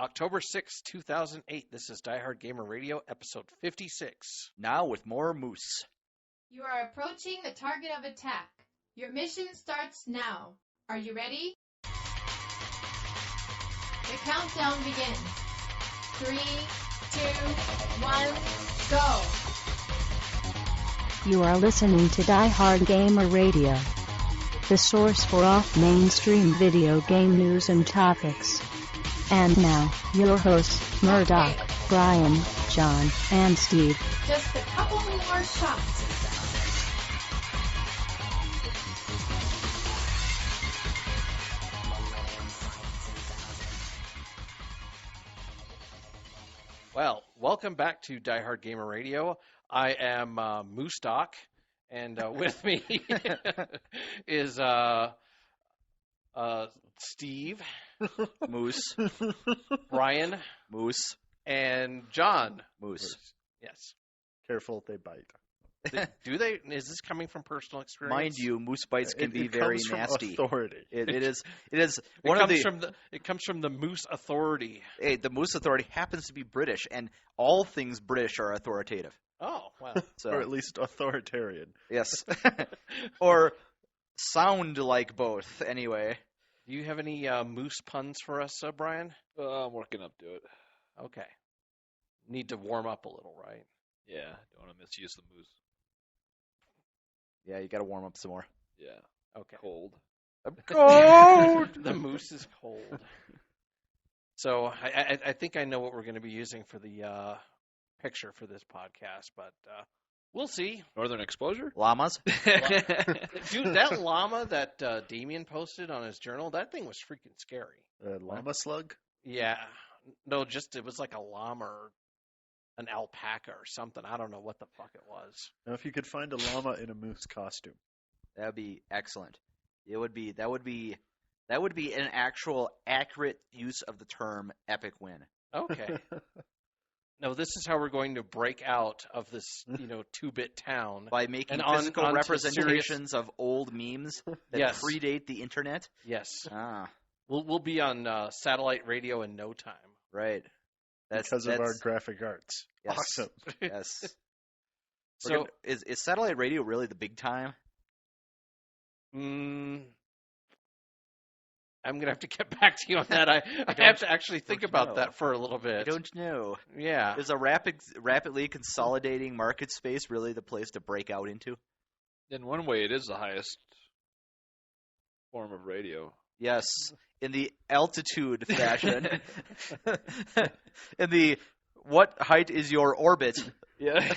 October 6, 2008. This is Diehard Gamer Radio, episode 56. Now with more moose. You are approaching the target of attack. Your mission starts now. Are you ready? The countdown begins. 3, 2, 1, go! You are listening to Diehard Gamer Radio, the source for off-mainstream video game news and topics. And now, your hosts, Murdock, Brian, John, and Steve. Just a couple more shots. Well, welcome back to Diehard Gamer Radio. I am Murdock, and with me is Steve, Moose. Brian, Moose. and John. Moose. Yes. Careful, they bite. Do they? Is this coming from personal experience? Mind you, moose bites can be very comes from nasty. Authority. It is It one of comes the. it comes from the Moose Authority. The Moose Authority happens to be British, and all things British are authoritative. Oh, wow. So Or at least authoritarian. yes, or sound like both. Anyway, Do you have any moose puns for us, Brian? I'm working up to it. Okay. Need to warm up a little, right? Yeah, don't want to misuse the moose. yeah, you got to warm up some more. Yeah, Okay. cold. The moose is cold. So I think I know what we're going to be using for the picture for this podcast, but we'll see. Northern exposure? Llamas. Dude, that llama that Damien posted on his journal, that thing was freaking scary. Llama slug? Yeah. No, just it was like a llama or an alpaca or something. I don't know what the fuck it was. Now, if you could find a llama in a moose costume. That would be excellent. That would be an actual accurate use of the term epic win. Okay. No, this is how we're going to break out of this, 2-bit town. By making And physical onto representations of old memes that Yes. predate the internet. Yes. Ah, We'll be on satellite radio in no time. right. Because of our graphic arts. Yes. Awesome. Yes. So, Is satellite radio really the big time? I'm going to have to get back to you on that. I have to actually think about know. that for a little bit. I don't know. Yeah. Is a rapidly consolidating market space really the place to break out into? In one way, it is the highest form of radio. Yes, in the altitude fashion. In the what height is your orbit? Yeah.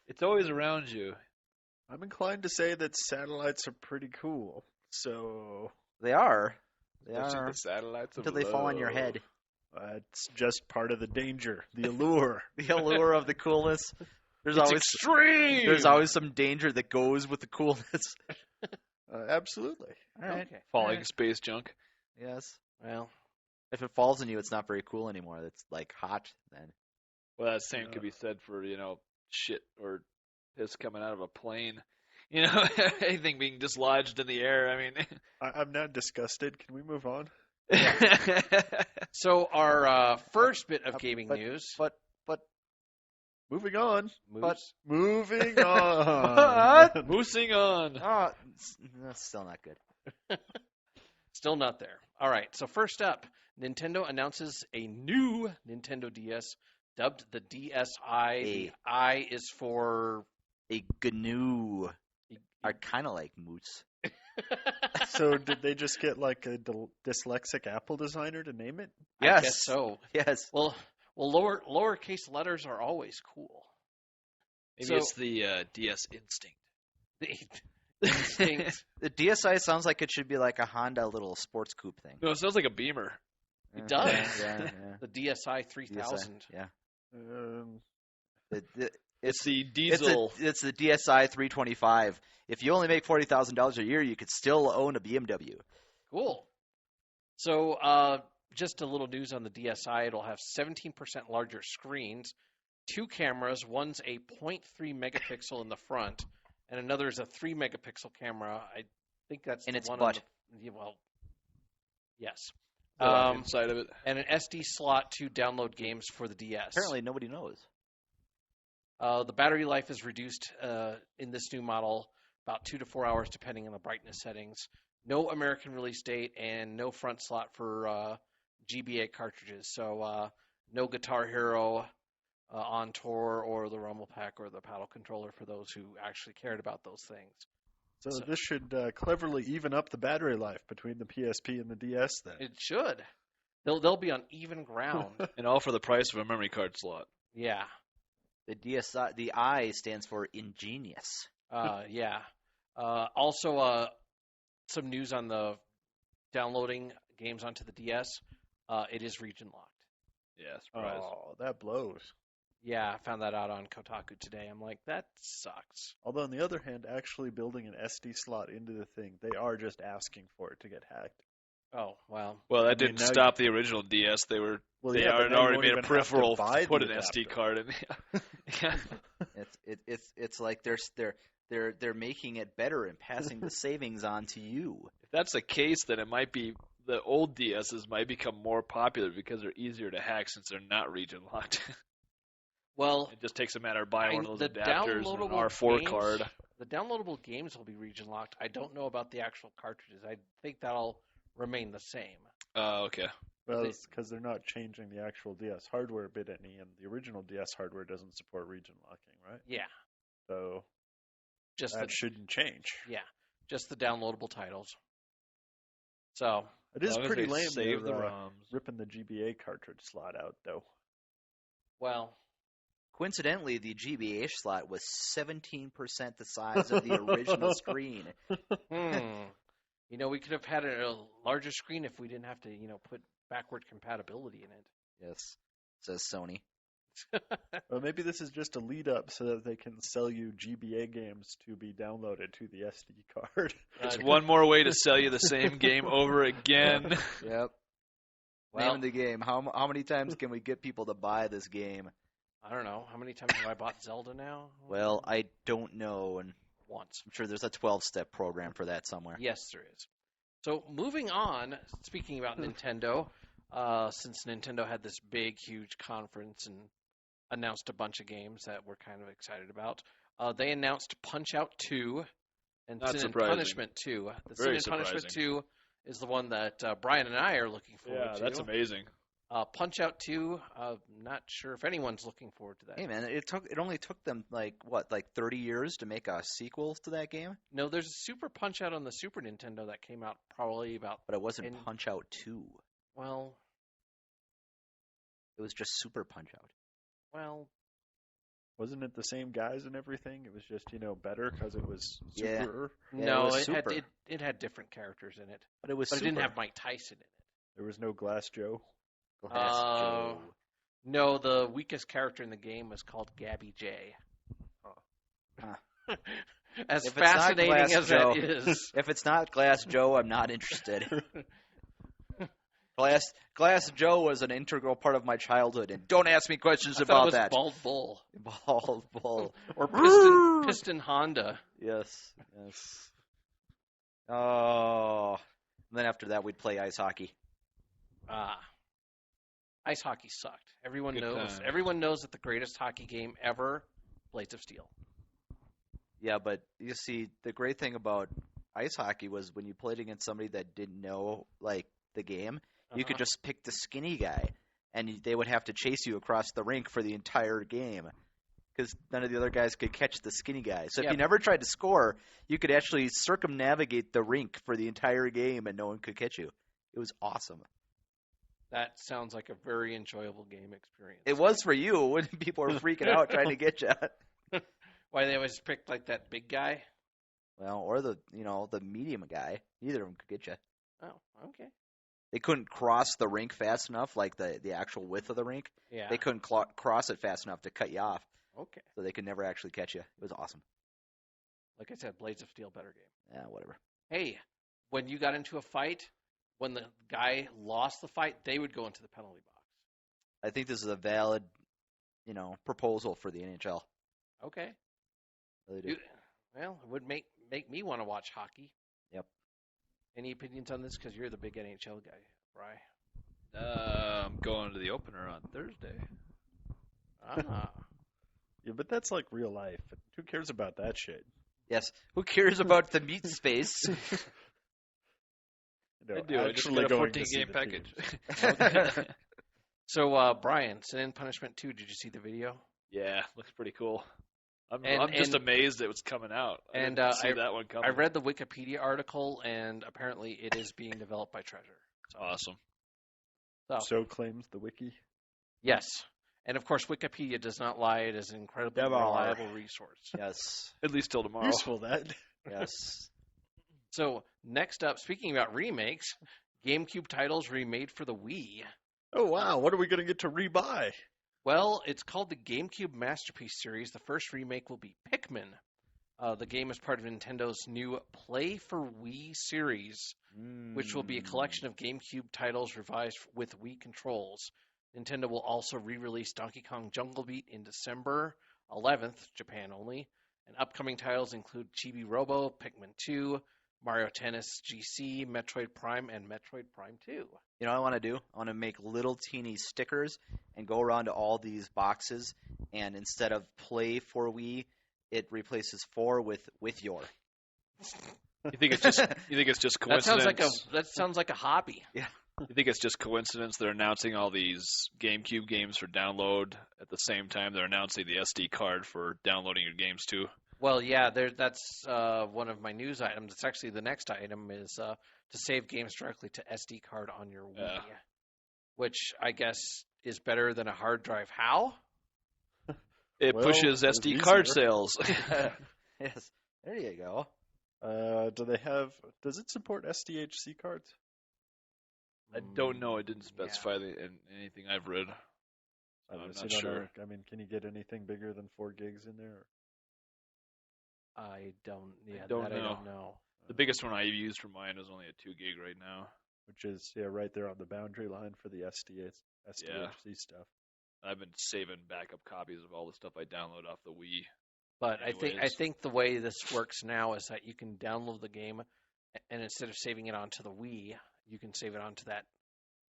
It's always around you. I'm inclined to say that satellites are pretty cool. So They are. They Especially are. the satellites of Until they fall on your love. head. it's just part of the danger, the allure. The allure of the coolness. It's extreme! There's always some danger that goes with the coolness. Absolutely. All right. Okay. Falling space junk. Yes. Well, If it falls on you, it's not very cool anymore. It's like hot then. Well, that same could be said for, shit or piss coming out of a plane. Anything being dislodged in the air. I mean, I'm not disgusted. Can we move on? so our first bit of gaming but- news. But Moving on. Moose. Moving on. moosing on. that's still not good. Still not there. All right. So first up, Nintendo announces a new Nintendo DS dubbed the DSi. The I is for A GNU. I kind of like moose. So did they just get like a dyslexic Apple designer to name it? Yes. I guess so. Yes. Well, lowercase letters are always cool. Maybe it's the DS instinct. The instinct. The DSi sounds like it should be like a Honda little sports coupe thing. No, it sounds like a Beamer. It does. Yeah. The DSi 3000. Yeah. It's the diesel. It's the DSi 325. If you only make $40,000 a year, you could still own a BMW. Cool. So, just a little news on the DSi. It'll have 17% larger screens, 2 cameras. One's a 0.3 megapixel in the front, and another is a 3 megapixel camera. I think that's In the its one butt. Yes. inside of it. and an SD slot to download games for the DS. Apparently, nobody knows. The battery life is reduced in this new model about 2 to 4 hours, depending on the brightness settings. No American release date and no front slot for GBA cartridges. So no Guitar Hero on tour or the Rumble Pack or the paddle controller for those who actually cared about those things. So this should cleverly even up the battery life between the PSP and the DS then. It should. They'll be on even ground. And all for the price of a memory card slot. Yeah. The DSi, the I stands for ingenious. Yeah. Also, some news on the downloading games onto the DS. It is region locked. Yeah, surprise. Oh, that blows. Yeah, I found that out on Kotaku today. I'm like, that sucks. Although on the other hand, actually building an SD slot into the thing, they are just asking for it to get hacked. Oh, well. Well, that I mean, didn't now stop the original DS. They Well, had yeah, but now you already won't made even a have to peripheral buy to put the an SD adapter. card in. Yeah. It's like they're making it better and passing the savings on to you. If that's the case, then it might be the old DSs might become more popular because they're easier to hack since they're not region locked. Well, It just takes a matter of buying one of the those adapters and an downloadable R4 games, card. The downloadable games will be region locked. I don't know about the actual cartridges. I think that'll remain the same. Okay. Well, They- it's because they're not changing the actual DS hardware a bit any, and the original DS hardware doesn't support region locking, right? Yeah, So just that the shouldn't change. just the downloadable titles. So It is As long as pretty they lame save they're, the ROMs. ripping the GBA cartridge slot out, though. well, Coincidentally, the GBA slot was 17% the size of the original screen. we could have had a larger screen if we didn't have to, put backward compatibility in it. Yes, says Sony. Well, maybe this is just a lead up so that they can sell you GBA games to be downloaded to the SD card. It's one more way to sell you the same game over again. Yep. Well- Name of the game. How many times can we get people to buy this game? I don't know. How many times have I bought Zelda now? Well, I don't know, and Once. I'm sure there's a 12-step program for that somewhere. Yes, there is. So moving on, speaking about Nintendo, since Nintendo had this big, huge conference and announced a bunch of games that we're kind of excited about, they announced Punch-Out 2 and Not Sin and surprising. Punishment 2. The Very Sin and Punishment surprising. 2 is the one that Brian and I are looking forward Yeah, to. that's amazing. Punch-Out 2, not sure if anyone's looking forward to that. Hey man, it only took them like 30 years to make a sequel to that game, No, there's a Super Punch-Out on the Super Nintendo that came out probably about, but it wasn't And- Punch Out 2. well, It was just Super Punch Out. well, Wasn't it the same guys and everything? It was just, better because it was Yeah. super. Yeah, no, it was it had Super. it had different characters in it, But it was but super. it didn't have Mike Tyson in it. There was no Glass Joe. Glass Joe. No, the weakest character in the game was called Gabby J. Huh. As If it's not fascinating Glass as Joe- that is, If it's not Glass Joe, I'm not interested. Glass Joe was an integral part of my childhood, and don't ask me questions I thought it about was that. Bald Bull Bald bull. or Piston Honda. Yes. Oh. And then after that, we'd play ice hockey. Ice hockey sucked. Everyone Good knows. times. Everyone knows that the greatest hockey game ever, Blades of Steel. Yeah, but you see, the great thing about ice hockey was when you played against somebody that didn't know the game, you could just pick the skinny guy, and they would have to chase you across the rink for the entire game because none of the other guys could catch the skinny guy. So if Yeah. you never tried to score, you could actually circumnavigate the rink for the entire game, and no one could catch you. It was awesome. That sounds like a very enjoyable game experience. It was for you when people were freaking out trying to get you. Why they always picked like that big guy? Well, or the medium guy. Neither of them could get you. Oh, okay. They couldn't cross the rink fast enough, like the actual width of the rink. Yeah. They couldn't cross it fast enough to cut you off, Okay. so they could never actually catch you. It was awesome. Like I said, Blades of Steel, better game. Yeah, whatever. Hey, when you got into a fight, when the guy lost the fight, they would go into the penalty box. I think this is a valid, proposal for the NHL. Okay. Really do. You- well, it would make me want to watch hockey. Yep. Any opinions on this? Because you're the big NHL guy, Bri. I'm going to the opener on Thursday. Ah. Yeah, but that's like real life. Who cares about that shit? Yes. Who cares about the meat space? You know, I do. I just actually got a going to 14 see game the package. teams. So, Brian, Sin and Punishment 2, did you see the video? Yeah, looks pretty cool. I'm And- just and- amazed it was coming out. I and, didn't see that one coming. I read the Wikipedia article, and apparently it is being developed by Treasure. Awesome. So claims the wiki. Yes. And, of course, Wikipedia does not lie. It is an incredibly Never. reliable resource. Yes. At least till tomorrow. Useful, that. Yes. So, next up, speaking about remakes, GameCube titles remade for the Wii. Oh, wow. What are we going to get to rebuy? Well, it's called the GameCube Masterpiece Series. The first remake will be Pikmin. The game is part of Nintendo's new Play for Wii series, which will be a collection of GameCube titles revised with Wii controls. Nintendo will also re-release Donkey Kong Jungle Beat in December 11th, Japan only. And upcoming titles include Chibi Robo, Pikmin 2, Mario Tennis GC, Metroid Prime, and Metroid Prime 2. You know what I want to do? I want to make little teeny stickers and go around to all these boxes, and instead of play for Wii, it replaces for with your. You think it's just coincidence? That sounds like a hobby. You think it's just coincidence they're announcing all these GameCube games for download at the same time they're announcing the SD card for downloading your games too? Well, yeah, that's one of my news items. It's actually the next item is to save games directly to SD card on your Wii, which I guess is better than a hard drive. How? It Well, pushes it's SD card easier. sales. Yes. There you go. Does it support SDHC cards? I don't know. It didn't specify in anything I've read. I'm Obviously not don't sure. know. I mean, can you get anything bigger than 4 gigs in there? I don't. Yeah, I don't that I know. don't know. The biggest one I used for mine is only a 2 gig right now. Which is right there on the boundary line for the SDHC stuff. I've been saving backup copies of all the stuff I download off the Wii. But I Anyways. think the way this works now is that you can download the game, and instead of saving it onto the Wii, you can save it onto that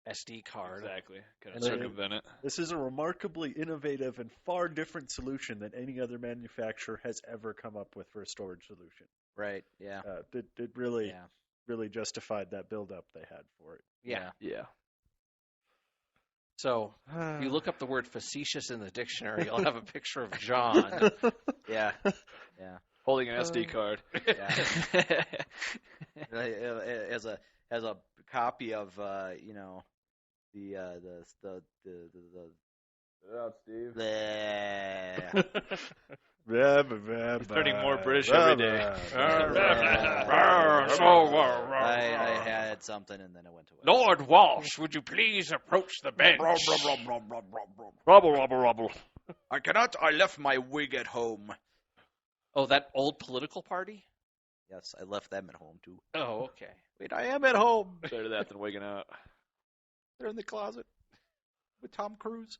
SD card. Exactly. Kind of And then- circumvent it. This is a remarkably innovative and far different solution than any other manufacturer has ever come up with for a storage solution. Right. Yeah. It really, Yeah. really justified that build-up they had for it. Yeah. Yeah. So if you look up the word facetious in the dictionary, you'll have a picture of John. Yeah. Yeah. Holding an SD card. Yeah. as a copy of the Steve. He's turning more British every day. I had something and then it went away. Lord Walsh, would you please approach the bench? Robble, robble, robble. I cannot. I left my wig at home. Oh, that old political party? Yes, I left them at home too. Oh, okay. Wait, I am at home. Better that than wigging out. They're in the closet with Tom Cruise.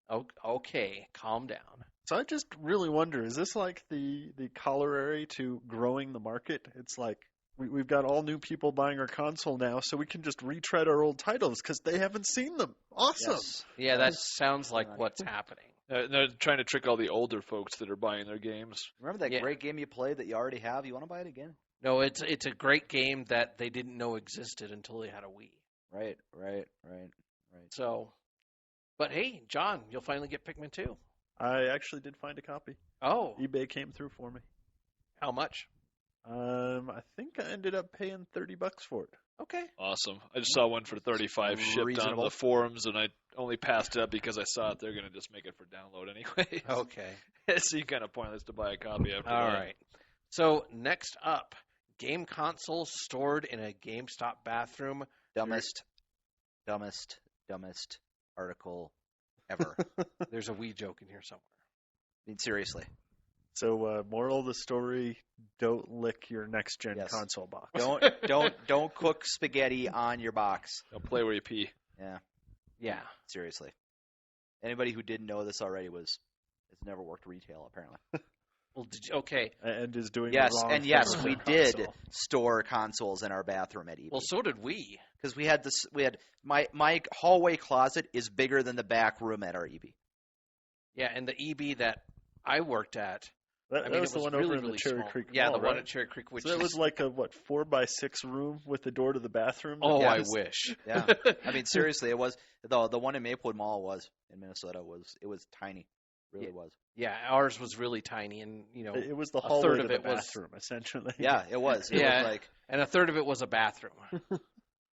Oh, okay, calm down. So I just really wonder, is this like the corollary to growing the market? It's like we've got all new people buying our console now, so we can just retread our old titles because they haven't seen them. Awesome. Yes. Yeah, that sounds like what's happening. They're trying to trick all the older folks that are buying their games. Remember that Yeah. great game you played that you already have? You want to buy it again? No, it's a great game that they didn't know existed until they had a Wii. Right. So, but hey, John, you'll finally get Pikmin 2. I actually did find a copy. Oh, eBay came through for me. how much? I think I ended up paying $30 for it. Okay. Awesome. I just saw one for 35 shipped on Reasonable. the forums, and I only passed it up because I saw it. They're going to just make it for download anyway. Okay. So you kind of pointless to buy a copy after All that. right. So next up, game consoles stored in a GameStop bathroom. Dumbest article ever. I There's a Wii joke in here somewhere. mean, seriously. So, moral of the story: don't lick your next gen Yes. console box. Don't cook spaghetti on your box. Don't play where you pee. Yeah, Yeah. seriously. Anybody who didn't know this already has never worked retail apparently. Well, okay. and is doing Yes, the wrong and thing yes, with we their did console. store consoles in our bathroom at EB. Well, so did we. Because we had my hallway closet is bigger than the back room at our EB. Yeah, and the EB that I worked at, That, I mean, that was it the was one really, over in the really Cherry small. Creek Yeah, Mall, the one right? at Cherry Creek, which So it is... was like a 4x6 room with the door to the bathroom. Oh, I Yes. wish. Yeah, I mean seriously, it was the one in Maplewood Mall was in Minnesota was tiny, really was. Yeah, ours was really tiny, and It was the a hallway third to of the it was- bathroom, essentially. Yeah, it was. It Yeah. was like and a third of it was a bathroom.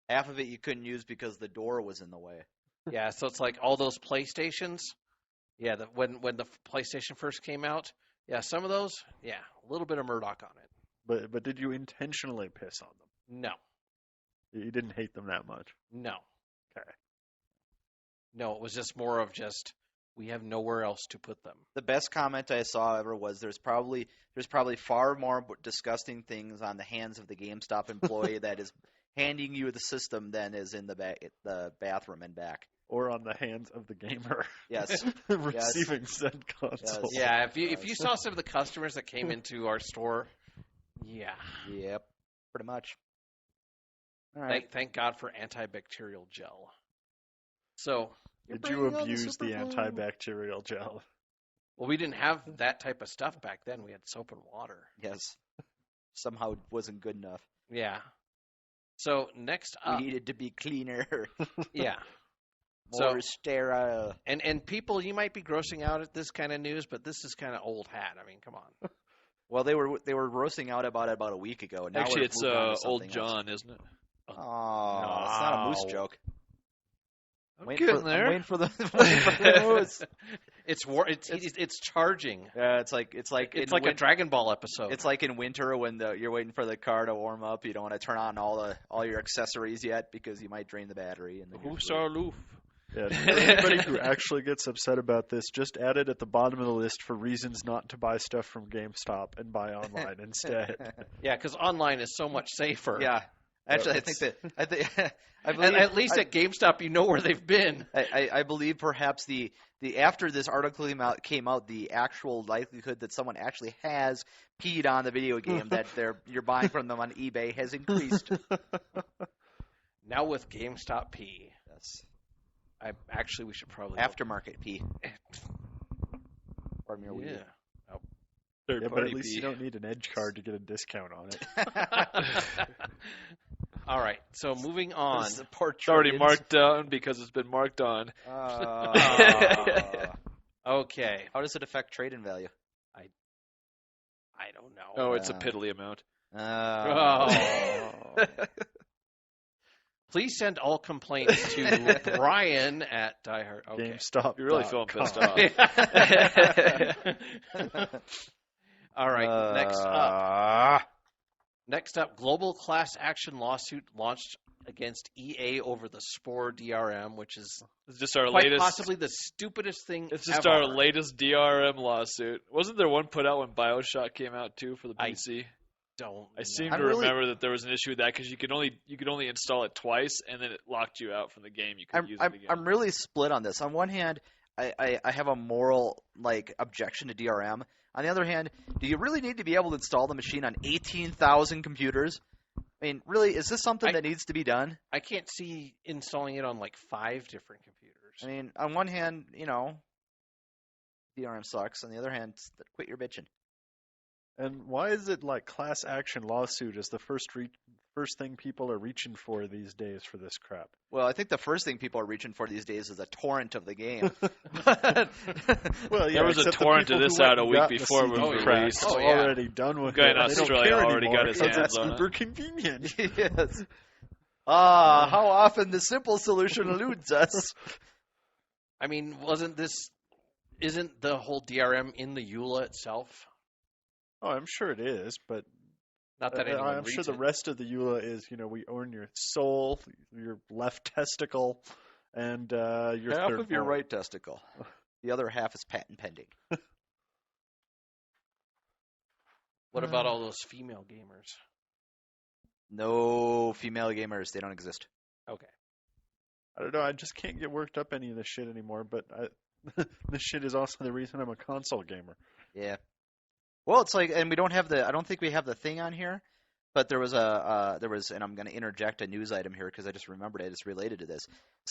half of it you couldn't use because the door was in the way. Yeah, so it's like all those PlayStations. Yeah, when the PlayStation first came out, yeah, some of those, yeah, a little bit of Murdock on it. But did you intentionally piss on them? No, You didn't hate them that much. no. Okay. No, it was just more of just we have nowhere else to put them. The best comment I saw ever was there's probably far more disgusting things on the hands of the GameStop employee that is handing you the system than is in the bathroom and back. Or on the hands of the gamer. Yes. Receiving said console. Yeah, if you saw some of the customers that came into our store, yeah. Yep. Pretty much. All right. Thank God for antibacterial gel. So, Did you abuse the antibacterial gel? well, we didn't have that type of stuff back then. We had soap and water. Yes. Somehow it wasn't good enough. Yeah. So next We up, needed to be cleaner, yeah. more sterile. And people, you might be grossing out at this kind of news, but this is kind of old hat. I mean, come on. Well, they were roasting out about it about a week ago. Now Actually, we're it's moving on to Old something else. John, isn't it? Oh, it's not a moose No. joke. I'm Waiting getting for, there. I'm waiting for the moose. It's charging. Yeah, it's like It's in like a Dragon Ball episode. It's like in winter when you're waiting for the car to warm up. You don't want to turn on all your accessories yet because you might drain the battery. And then you're Hoofs screwed. are aloof. Yeah, for anybody who actually gets upset about this, just add it at the bottom of the list for reasons not to buy stuff from GameStop and buy online instead. Yeah, because online is so much safer. Yeah, actually, I think I believe And at least at GameStop, you know where they've been. I believe perhaps the after this article came out, the actual likelihood that someone actually has peed on the video game that you're buying from them on eBay has increased. Now with GameStop P. Yes. We should probably Aftermarket pee. Pardon me, or we Yeah. do. Third Yeah, but party at least pee. you don't need an edge card to get a discount on it. All right. So moving on. This is the poor It's already Trojans. marked down because it's been marked on. Okay. How does it affect trade-in value? I don't know. Oh, it's a piddly amount. Oh. Please send all complaints to Brian at Diehard. Okay. GameStop. You're really feeling pissed off. All right. Next up, global class action lawsuit launched against EA over the Spore DRM, which is It's just our quite latest. possibly the stupidest thing It's just ever. our latest DRM lawsuit. Wasn't there one put out when BioShock came out too for the I PC? Don't. I seem I'm to really- remember that there was an issue with that because you could only install it twice and then it locked you out from the game. You couldn't use it again. I'm really split on this. On one hand, I have a moral objection to DRM. On the other hand, do you really need to be able to install the machine on 18,000 computers? I mean, really, is this something that needs to be done? I can't see installing it on like 5 different computers. I mean, on one hand, DRM sucks. On the other hand, quit your bitching. And why is it like class action lawsuit is the first thing people are reaching for these days for this crap? Well, I think the first thing people are reaching for these days is a torrent of the game. Well, yeah, There was a except the torrent of people this who went out a and week got the before it was CD crack released. are Oh, yeah. already done with Guy it. in They don't Australia care already anymore got his because hands it's on it. uber convenient. Yes. How often the simple solution eludes us. I mean, isn't the whole DRM in the EULA itself? Oh, I'm sure it is, but Not that anyone I'm sure reads the it. rest of the EULA is, we own your soul, your left testicle, and your Half third of your bone. right testicle. The other half is patent pending. What about all those female gamers? No female gamers. They don't exist. Okay. I don't know. I just can't get worked up any of this shit anymore. But this shit is also the reason I'm a console gamer. Yeah. Well, it's like, and we don't have I don't think we have the thing on here, but there was and I'm going to interject a news item here because I just remembered it. It's related to this.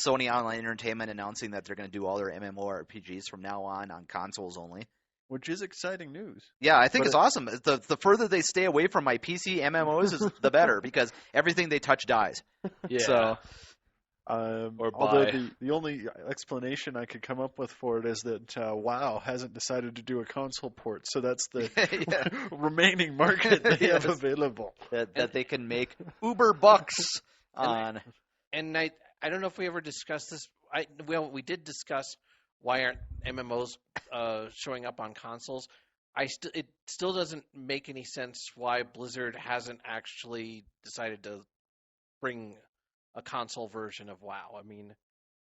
Sony Online Entertainment announcing that they're going to do all their MMORPGs from now on consoles only. Which is exciting news. Yeah, I think But it's awesome. The further they stay away from my PC MMOs, is the better because everything they touch dies. Yeah. So, Or although buy. the only explanation I could come up with for it is that WoW hasn't decided to do a console port, so that's the Yeah. remaining market they have Yes. available. that they can make uber bucks on. And I don't know if we ever discussed this. We did discuss why aren't MMOs showing up on consoles. It still doesn't make any sense why Blizzard hasn't actually decided to bring a console version of WoW. I mean,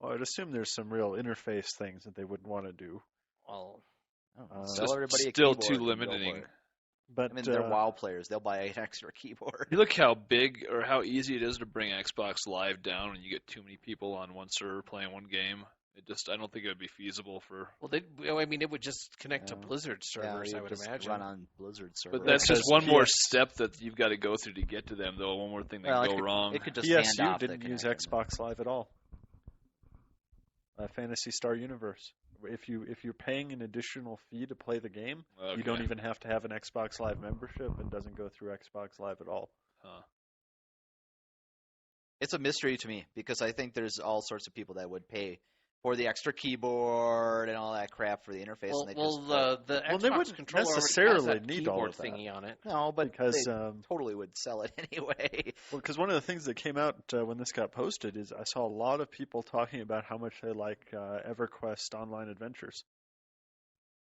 Well, I'd assume there's some real interface things that they would want to do. well, Sell everybody a Still keyboard too and go for limiting. it. But I mean, they're WoW players. They'll buy an extra keyboard. You look how big or how easy it is to bring Xbox Live down when you get too many people on one server playing one game. I don't think it would be feasible for. well, I mean, it would just connect to Yeah. Blizzard servers, Yeah, I would just imagine. run on Blizzard servers. But that's just Because one more PS step that you've got to go through to get to them, though. One more thing that Well, can go wrong. It could just hand PSU off the didn't use connection. Xbox Live at all. Phantasy Star Universe. If you're paying an additional fee to play the game, you don't Okay. even have to have an Xbox Live membership, and doesn't go through Xbox Live at all. Huh. It's a mystery to me because I think there's all sorts of people that would pay for the extra keyboard and all that crap for the interface. Well, and they well, just the Well, they Xbox wouldn't controller already has necessarily that need all keyboard of that. thingy on it. no, but Because they totally would sell it anyway. Well, one of the things that came out when this got posted is I saw a lot of people talking about how much they like EverQuest Online Adventures,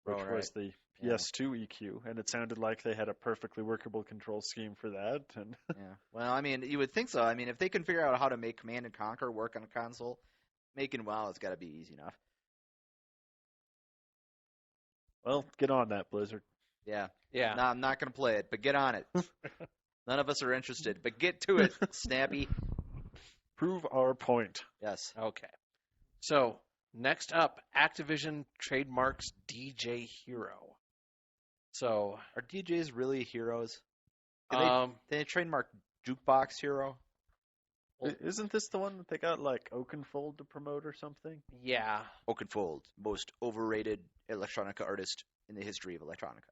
which Oh, right. was the Yeah. PS2 EQ, and it sounded like they had a perfectly workable control scheme for that. And Yeah. Well, I mean, you would think so. I mean, if they can figure out how to make Command and Conquer work on a console, making WoW has got to be easy enough. well, get on that, Blizzard. Yeah. Yeah. No, I'm not going to play it, but get on it. None of us are interested, but get to it, Snappy. Prove our point. Yes. Okay. So next up, Activision trademarks DJ Hero. So Are DJs really heroes? Can um, they trademark Jukebox Hero? Well- Isn't this the one that they got like Oakenfold to promote or something? yeah, Oakenfold, most overrated electronica artist in the history of electronica.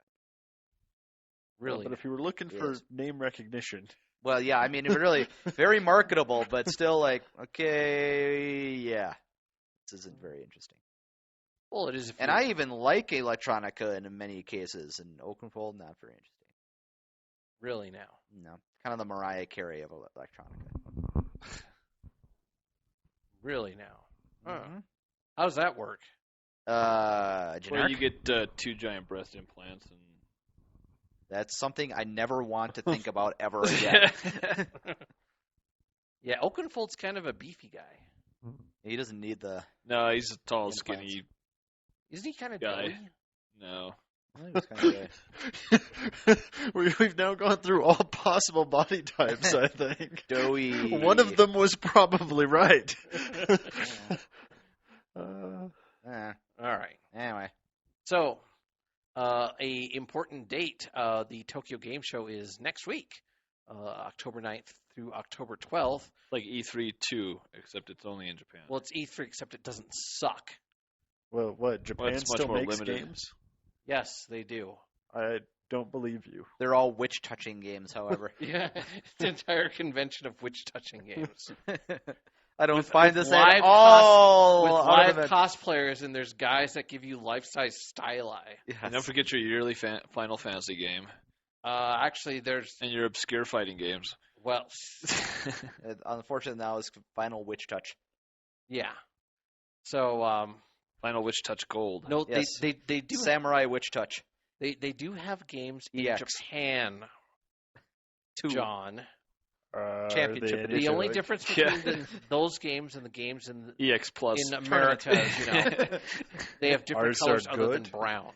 really. But if you were looking for Yes. name recognition, Well, yeah, I mean, it really very marketable, but still like, okay, yeah, this isn't very interesting. Well, it is. If And you- I even like electronica in many cases, and Oakenfold, not very interesting. really now. No, kind of the Mariah Carey of electronica. Really now. Huh. Mhm. How does that work? Well, Generic. you get 2 giant breast implants and. That's something I never want to think about ever again. Yeah, Oakenfold's kind of a beefy guy. He doesn't need the. No, he's a tall, Implants. skinny Isn't he kind of guy. doughy? No. we've now gone through all possible body types, I think. Doughy. One of them was probably right. Eh, All right. anyway, So, a important date. The Tokyo Game Show is next week, October 9th through October 12th. Like E3 2, except it's only in Japan. Well, it's E3, except it doesn't suck. Well, what? Japan it's much still more makes limited. games? Yes, they do. I don't believe you. they're all witch touching games. However, Yeah, it's the entire convention of witch touching games. I don't With- find with this live at all. With out live of it. cosplayers, and there's guys that give you life-size styli. Yes. And don't forget your yearly Final Fantasy game Actually, there's and your obscure fighting games. well, Unfortunately, now is final witch touch. yeah. So Final Witch Touch Gold. no, Yes. they do Samurai witch touch. they do have games in EX. Japan, Two. John. Championship Are they The only initially? difference Yeah. between those games and the games in EX Plus. in America is, you know, they have different Ours are colors other than good? brown.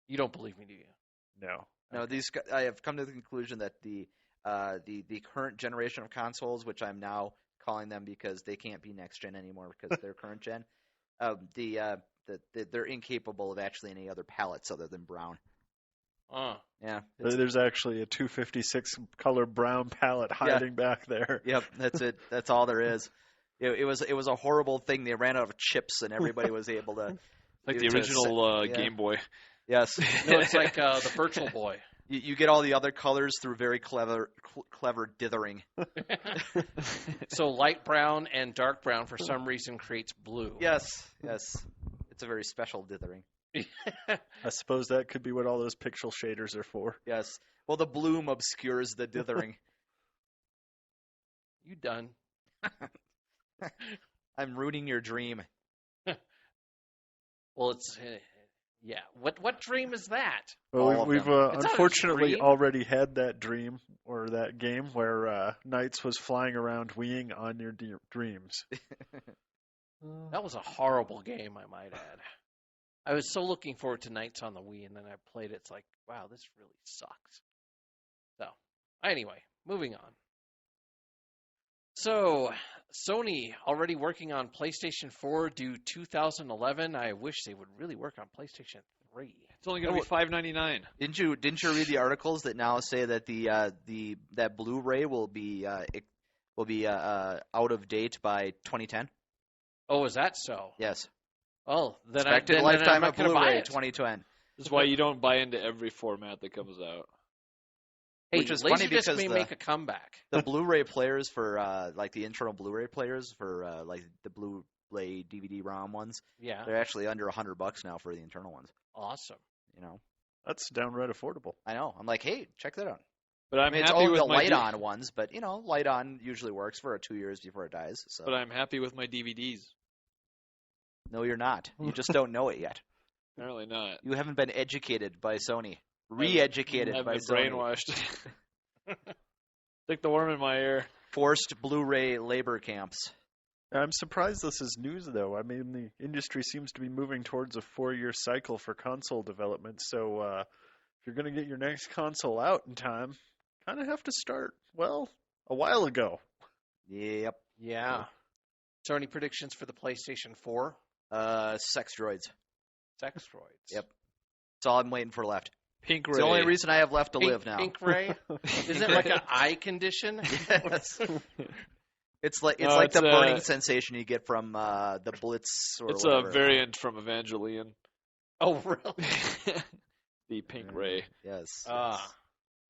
You don't believe me, do you? No. No, I have come to the conclusion that the current generation of consoles, which I'm now calling them because they can't be next gen anymore because they're current gen, They're incapable of actually any other palettes other than brown. Yeah. There's actually a 256 color brown palette hiding back there. Yep, that's it. That's all there is. It was a horrible thing. They ran out of chips, and everybody was able to. Like the original yeah. Game Boy. Yes. No, it's like the Virtual Boy. You get all the other colors through very clever dithering. So light brown and dark brown for some reason creates blue. Yes. It's a very special dithering. I suppose that could be what all those pixel shaders are for. Yes. Well, the bloom obscures the dithering. You done? I'm ruining your dream. Well, it's yeah. What dream is that? Well, we've It's not a unfortunately dream. already had that dream or that game where Knights was flying around weeing on your dreams. That was a horrible game, I might add. I was so looking forward to Nights on the Wii, and then I played it. It's like, wow, this really sucks. So, anyway, moving on. So, Sony already working on PlayStation 4 due 2011. I wish they would really work on PlayStation 3. It's only going to be $5.99. Didn't you read the articles that now say that that Blu-ray will be out of date by 2010? Oh, is that so? Yes. Oh, then Expected I'm lifetime not of going to buy Blu-ray it. 2010. That's why you don't buy into every format that comes out. Hey, Which is funny Laserdisc because may make a comeback. The Blu-ray players for like the internal Blu-ray players for like the Blu-ray DVD ROM ones, Yeah, they're actually under $100 now for the internal ones. awesome. You know, That's downright affordable. I know. I'm like, hey, check that out. But I I'm mean, it's happy all with the my light-on ones, but you know, light-on usually works for 2 years before it dies. So. But I'm happy with my DVDs. No, you're not. You just don't know it yet. Apparently not. You haven't been educated by Sony. Re-educated I've by been Sony. brainwashed. Stick the worm in my ear. Forced Blu-ray labor camps. I'm surprised this is news, though. I mean, the industry seems to be moving towards a 4-year cycle for console development, so if you're going to get your next console out in time, kind of have to start, well, a while ago. Yep. Yeah. So, any predictions for the PlayStation 4? Sex droids. Sex droids. Yep. That's all I'm waiting for left. Pink It's Ray. the only reason I have left to live now. Pink Ray? Is it like an eye condition? Yes. It's like No, it's the burning sensation you get from the Blitz or It's whatever. a variant from Evangelion. Oh, really? The Pink Ray. Yes. Ah.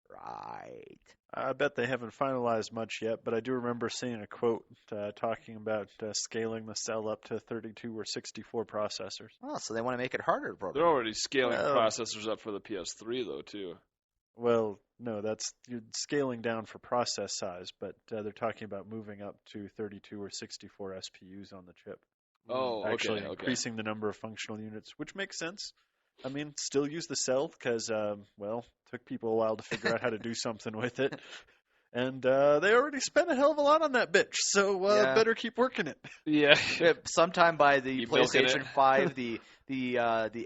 Right. I bet they haven't finalized much yet, but I do remember seeing a quote talking about scaling the cell up to 32 or 64 processors. Oh, so they want to make it harder to They're program. already scaling Well- processors up for the PS3, though, too. Well, no, you're scaling down for process size, but they're talking about moving up to 32 or 64 SPUs on the chip. Oh, Actually okay. increasing the number of functional units, which makes sense. I mean, still use the cell because, well, took people a while to figure out how to do something with it. And they already spent a hell of a lot on that bitch, so Yeah. better keep working it. Yeah. Sometime by the Keep milking PlayStation it. 5, the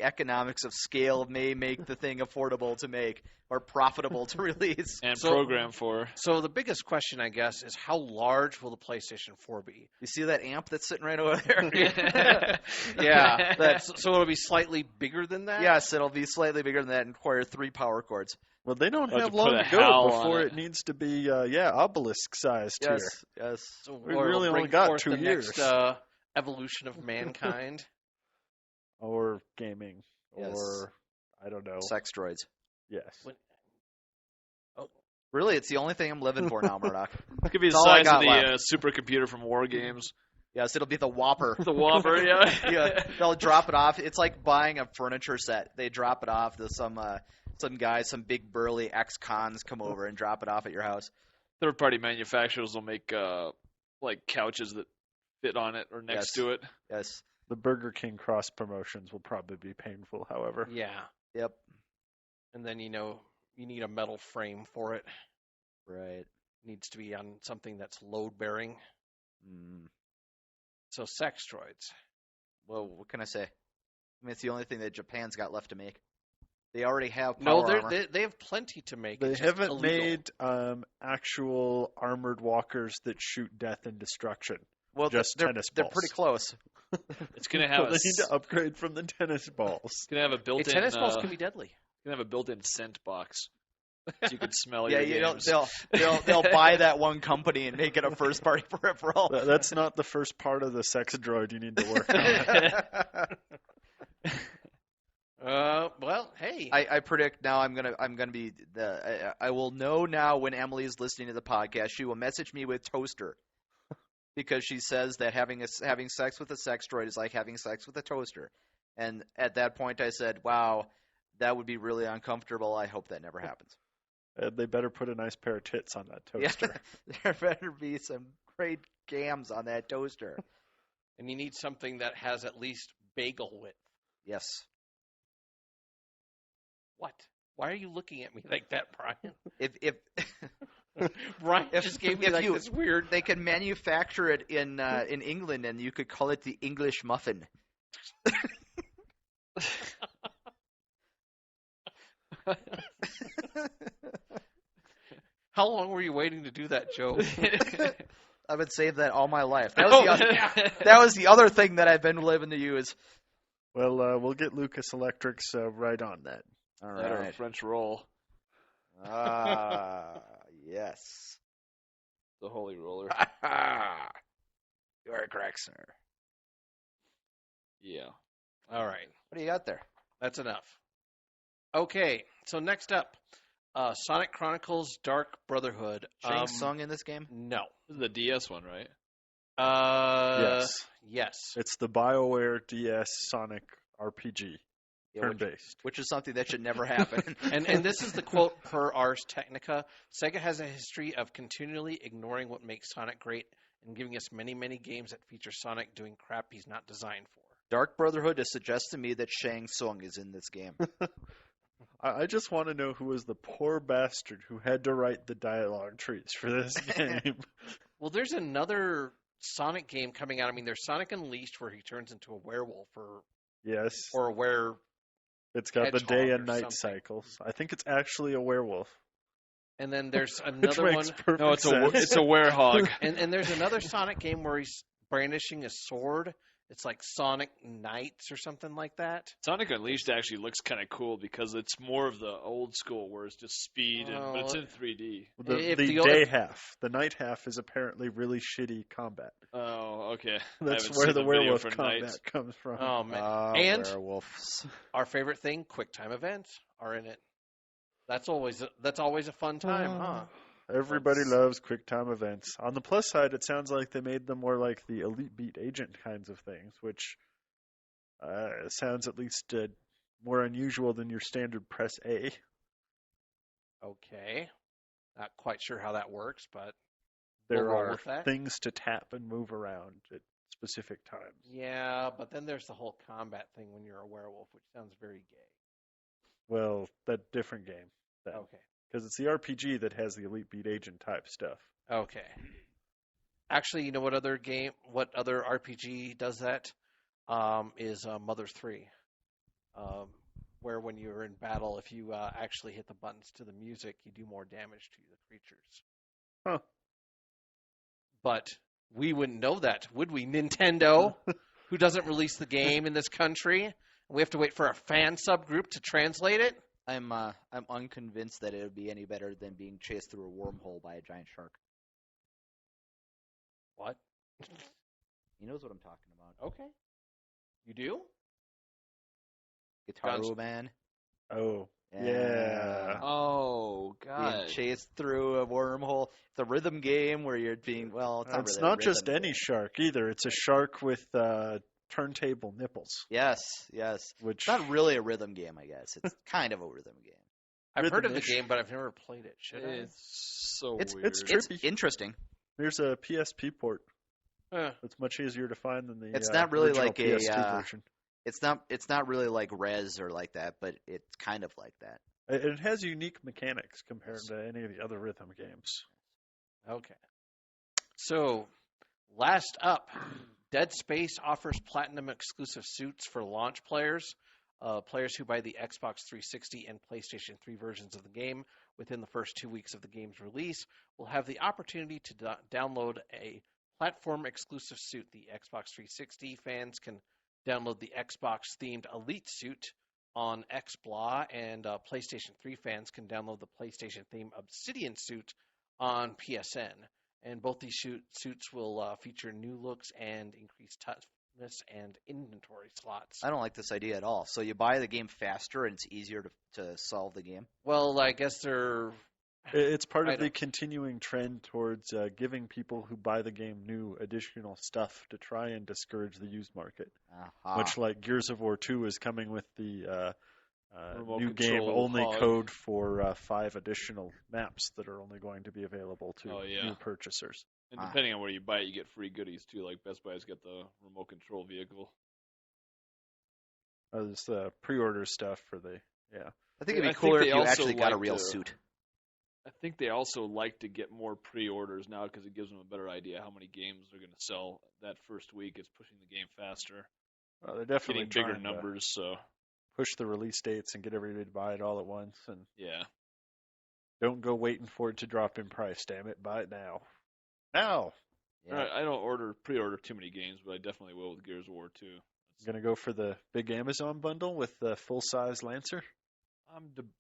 economics of scale may make the thing affordable to make or profitable to release. And So- program for. So, the biggest question, I guess, is how large will the PlayStation 4 be? You see that amp that's sitting right over there? Yeah. So, it'll be slightly bigger than that? Yes, it'll be slightly bigger than that and require 3 power cords. Well, they don't Or to have put long a to go HAL on before it. it needs to be, obelisk-sized here. Yes. So, We or really it'll only bring got forth 2 the years. next evolution of mankind. Or gaming. Yes. Or, I don't know. Sex droids. Yes. When- Oh. Really, it's the only thing I'm living for now, Murdock. It could be the That's all I size of got the supercomputer from War Games. Yes, it'll be the Whopper. The Whopper, yeah. Yeah, they'll drop it off. It's like buying a furniture set. They drop it off to some guys, some big burly ex-cons come over and drop it off at your house. Third-party manufacturers will make like couches that fit on it or next Yes. to it. Yes. The Burger King cross promotions will probably be painful, however. Yeah. Yep. And then, you need a metal frame for it. Right. Needs to be on something that's load-bearing. Mm. So, sex droids. Well, what can I say? I mean, it's the only thing that Japan's got left to make. They already have No, power armor. they have plenty to make. They It's just haven't illegal. made actual armored walkers that shoot death and destruction. Well, just they're tennis they're balls. pretty close. It's gonna have They need to upgrade from the tennis balls. It's gonna have a Hey, built-in. tennis balls can be deadly. It's gonna have a built-in scent box, so you can smell Yeah, your you know, games. they'll buy that one company and make it a first party peripheral. That's not the first part of the sex droid you need to work on. Well, hey. I predict now I will know now when Emily is listening to the podcast. She will message me with toaster because she says that having sex with a sex droid is like having sex with a toaster. And at that point, I said, "Wow, that would be really uncomfortable. I hope that never happens." They better put a nice pair of tits on that toaster. Yeah, there better be some great gams on that toaster. And you need something that has at least bagel width. Yes. What? Why are you looking at me like that, Brian? If Brian just gave me like this weird. They can manufacture it in England, and you could call it the English muffin. How long were you waiting to do that joke? I've been saving that all my life. That was the other thing that I've been living to use. Well, we'll get Lucas Electrics right on that. All That or right. French roll, Yes. the holy roller. You're correct, sir. Yeah. All right. What do you got there? That's enough. Okay, so next up, Sonic Chronicles Dark Brotherhood. Shang Tsung in this game? No. This is the DS one, right? Yes. Yes. It's the BioWare DS Sonic RPG, Yeah, turn-based. which is something that should never happen. And this is the quote per Ars Technica. Sega has a history of continually ignoring what makes Sonic great and giving us many, many games that feature Sonic doing crap he's not designed for. Dark Brotherhood suggests to me that Shang Tsung is in this game. I just want to know who was the poor bastard who had to write the dialogue trees for this game. Well, there's another Sonic game coming out. I mean, there's Sonic Unleashed where he turns into a werewolf Yes. or a were. It's got the hedgehog day or and night something. cycles. I think it's actually a werewolf. And then there's Which another makes one. perfect No, it's sense. a werehog. And there's another Sonic game where he's brandishing a sword. It's like Sonic Knights or something like that. Sonic Unleashed actually looks kind of cool because it's more of the old school where it's just speed, but it's in 3D. The If the the day other- half. The night half is apparently really shitty combat. Oh, okay. That's haven't where seen the the video werewolf for combat Knights. comes from. Oh man! And werewolves. our favorite thing, QuickTime events are in it. That's always a fun time, huh? Everybody loves QuickTime events. On the plus side, it sounds like they made them more like the Elite Beat Agent kinds of things, which sounds at least more unusual than your standard press A. Okay. Not quite sure how that works, but There roll are with that. things to tap and move around at specific times. yeah. But then there's the whole combat thing when you're a werewolf, which sounds very gay. Well, that different game. Okay. Because it's the RPG that has the Elite Beat Agent type stuff. Okay. Actually, you know what other RPG does that? Is Mother 3. Where when you're in battle, if you actually hit the buttons to the music, you do more damage to the creatures. Huh. But we wouldn't know that, would we? Nintendo, who doesn't release the game in this country, we have to wait for a fan subgroup to translate it. I'm unconvinced that it would be any better than being chased through a wormhole by a giant shark. What? He knows what I'm talking about. Okay. You do? Guitar Guns- Man. Oh, yeah. Oh, Being God. chased through a wormhole. It's a rhythm game where you're being, well, it's not It's really a not just rhythm any game. shark either. It's a shark with turntable nipples, Yes. which It's not really a rhythm game, I guess. It's kind of a rhythm game. I've heard of the Rhythmish. game, but I've never played it. Should I? It's so It's- weird. it's It's trippy. interesting. There's a PSP port. Huh. It's much easier to find than the It's not really original like a, PS2 version. It's not really like Rez or like that, but it's kind of like that. It has unique mechanics compared to any of the other rhythm games. Okay. So, last up, Dead Space offers platinum exclusive suits for launch players. Players who buy the Xbox 360 and PlayStation 3 versions of the game within the first 2 weeks of the game's release will have the opportunity to download a platform exclusive suit. The Xbox 360 fans can download the Xbox themed Elite suit on XBLA, and PlayStation 3 fans can download the PlayStation themed Obsidian suit on PSN. And both these suits will feature new looks and increased toughness and inventory slots. I don't like this idea at all. So you buy the game faster and it's easier to solve the game? Well, I guess they're... It's part of the continuing trend towards giving people who buy the game new additional stuff to try and discourage the used market. Aha. Much like Gears of War 2 is coming with the new control game-only hog. code for 5 additional maps that are only going to be available to new purchasers. And depending on where you buy it, you get free goodies too. Like Best Buy's got the remote control vehicle. There's pre-order stuff for the I think it'd be I cooler think if they you also actually got a like real to- suit. I think they also like to get more pre-orders now because it gives them a better idea how many games they're going to sell that first week. It's pushing the game faster, Well, they're definitely getting bigger trying to numbers. So push the release dates and get everybody to buy it all at once. And yeah, don't go waiting for it to drop in price. Damn it, buy it now. Now. Yeah. I don't pre-order too many games, but I definitely will with Gears of War 2. Gonna go for the big Amazon bundle with the full-size Lancer.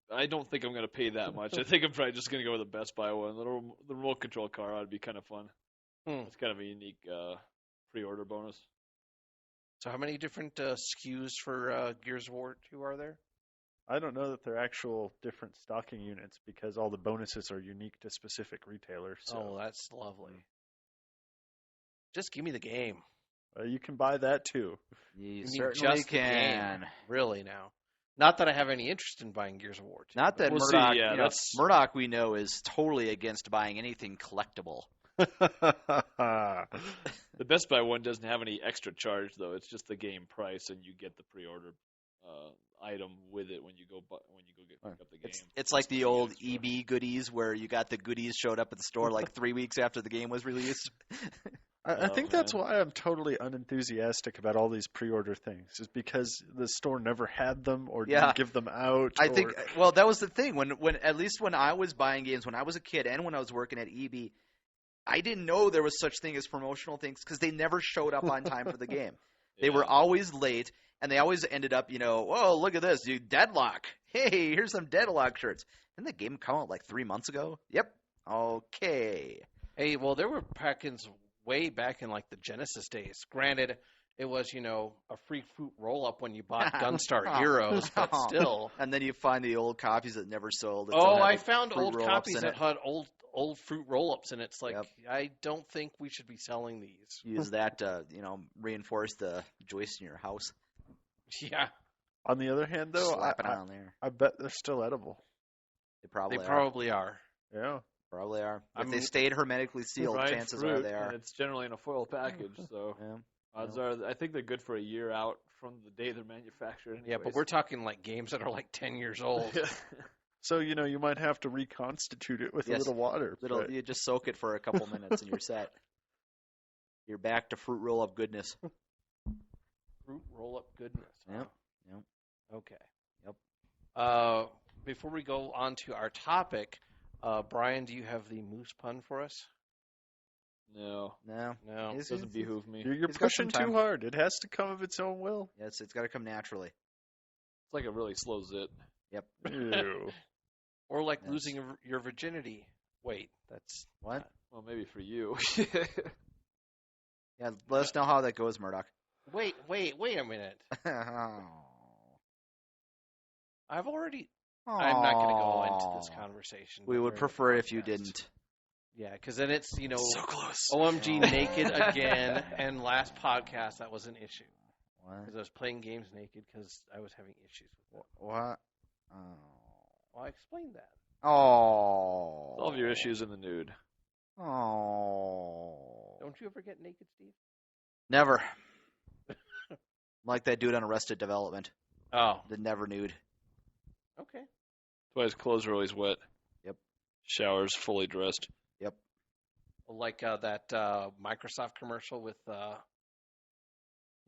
I don't think I'm going to pay that much. I think I'm probably just going to go with the Best Buy one. The remote control car ought to be kind of fun. It's kind of a unique pre-order bonus. So how many different SKUs for Gears of War 2 are there? I don't know that they're actual different stocking units because all the bonuses are unique to specific retailers. So Oh, that's lovely. Just give me the game. you can buy that too. You mean certainly just the game? can. Really now. Not that I have any interest in buying Gears of War 2. Not that We'll see, Murdock, yeah, that's- Murdock we know is totally against buying anything collectible. The Best Buy one doesn't have any extra charge, though. It's just the game price, and you get the pre-order item with it when you go pick up the game. It's like the old EB goodies where you got the goodies showed up at the store like 3 weeks after the game was released. I think that's man. why I'm totally unenthusiastic about all these pre-order things, is because the store never had them or Yeah. didn't give them out. I or- think, well, that was the thing. When at least when I was buying games, when I was a kid and when I was working at EB, I didn't know there was such thing as promotional things because they never showed up on time for the game. They were always late, and they always ended up, whoa, look at this, dude, Deadlock. Hey, here's some Deadlock shirts. Didn't the game come out like 3 months ago? Yep. Okay. Hey, well, there were pack-ins way back in like the Genesis days. Granted, it was, a free fruit roll-up when you bought Gunstar Heroes, but still. And then you find the old copies that never sold. that Oh, still have I the found fruit old roll-ups copies in that it. had old fruit roll-ups, and it's like, Yep. I don't think we should be selling these. Use that to, reinforce the joist in your house. Yeah, On the other hand, though, Slap it on there. I bet they're still edible. They probably they are. probably are. Yeah. Probably are. I If they mean- stayed hermetically sealed, Dried chances fruit, are they are. And it's generally in a foil package, so Yeah. odds are I think they're good for a year out from the day they're manufactured. Yeah, but anyways. we're talking like games that are like 10 years old. So, you might have to reconstitute it with a Yes. little water. but- You just soak it for a couple minutes and you're set. You're back to fruit roll-up goodness. Fruit roll-up goodness. Yep, yep. Okay. Yep. Before we go on to our topic, Brian, do you have the moose pun for us? No, No. No. It's- doesn't behoove me. You're He's got some pushing time. too hard. It has to come of its own will. Yes, it's got to come naturally. It's like a really slow zit. Yep. Ew. Or like Yes. losing your virginity. Wait, that's What? Well, maybe for you. Yeah, let us know how that goes, Murdoch. wait a minute. I've already. I'm not going to go into this conversation. We would during the prefer if you podcast. didn't. Yeah, because then it's so close. OMG naked again, and last podcast that was an issue What? because I was playing games naked because I was having issues with it. What? Oh. Well, I explained that. Oh. Solve your issues in the nude. Oh. Don't you ever get naked, Steve? Never. Like that dude on Arrested Development. Oh, The never nude. okay. That's why his clothes are always wet. Yep. Showers fully dressed. Yep. Like that Microsoft commercial with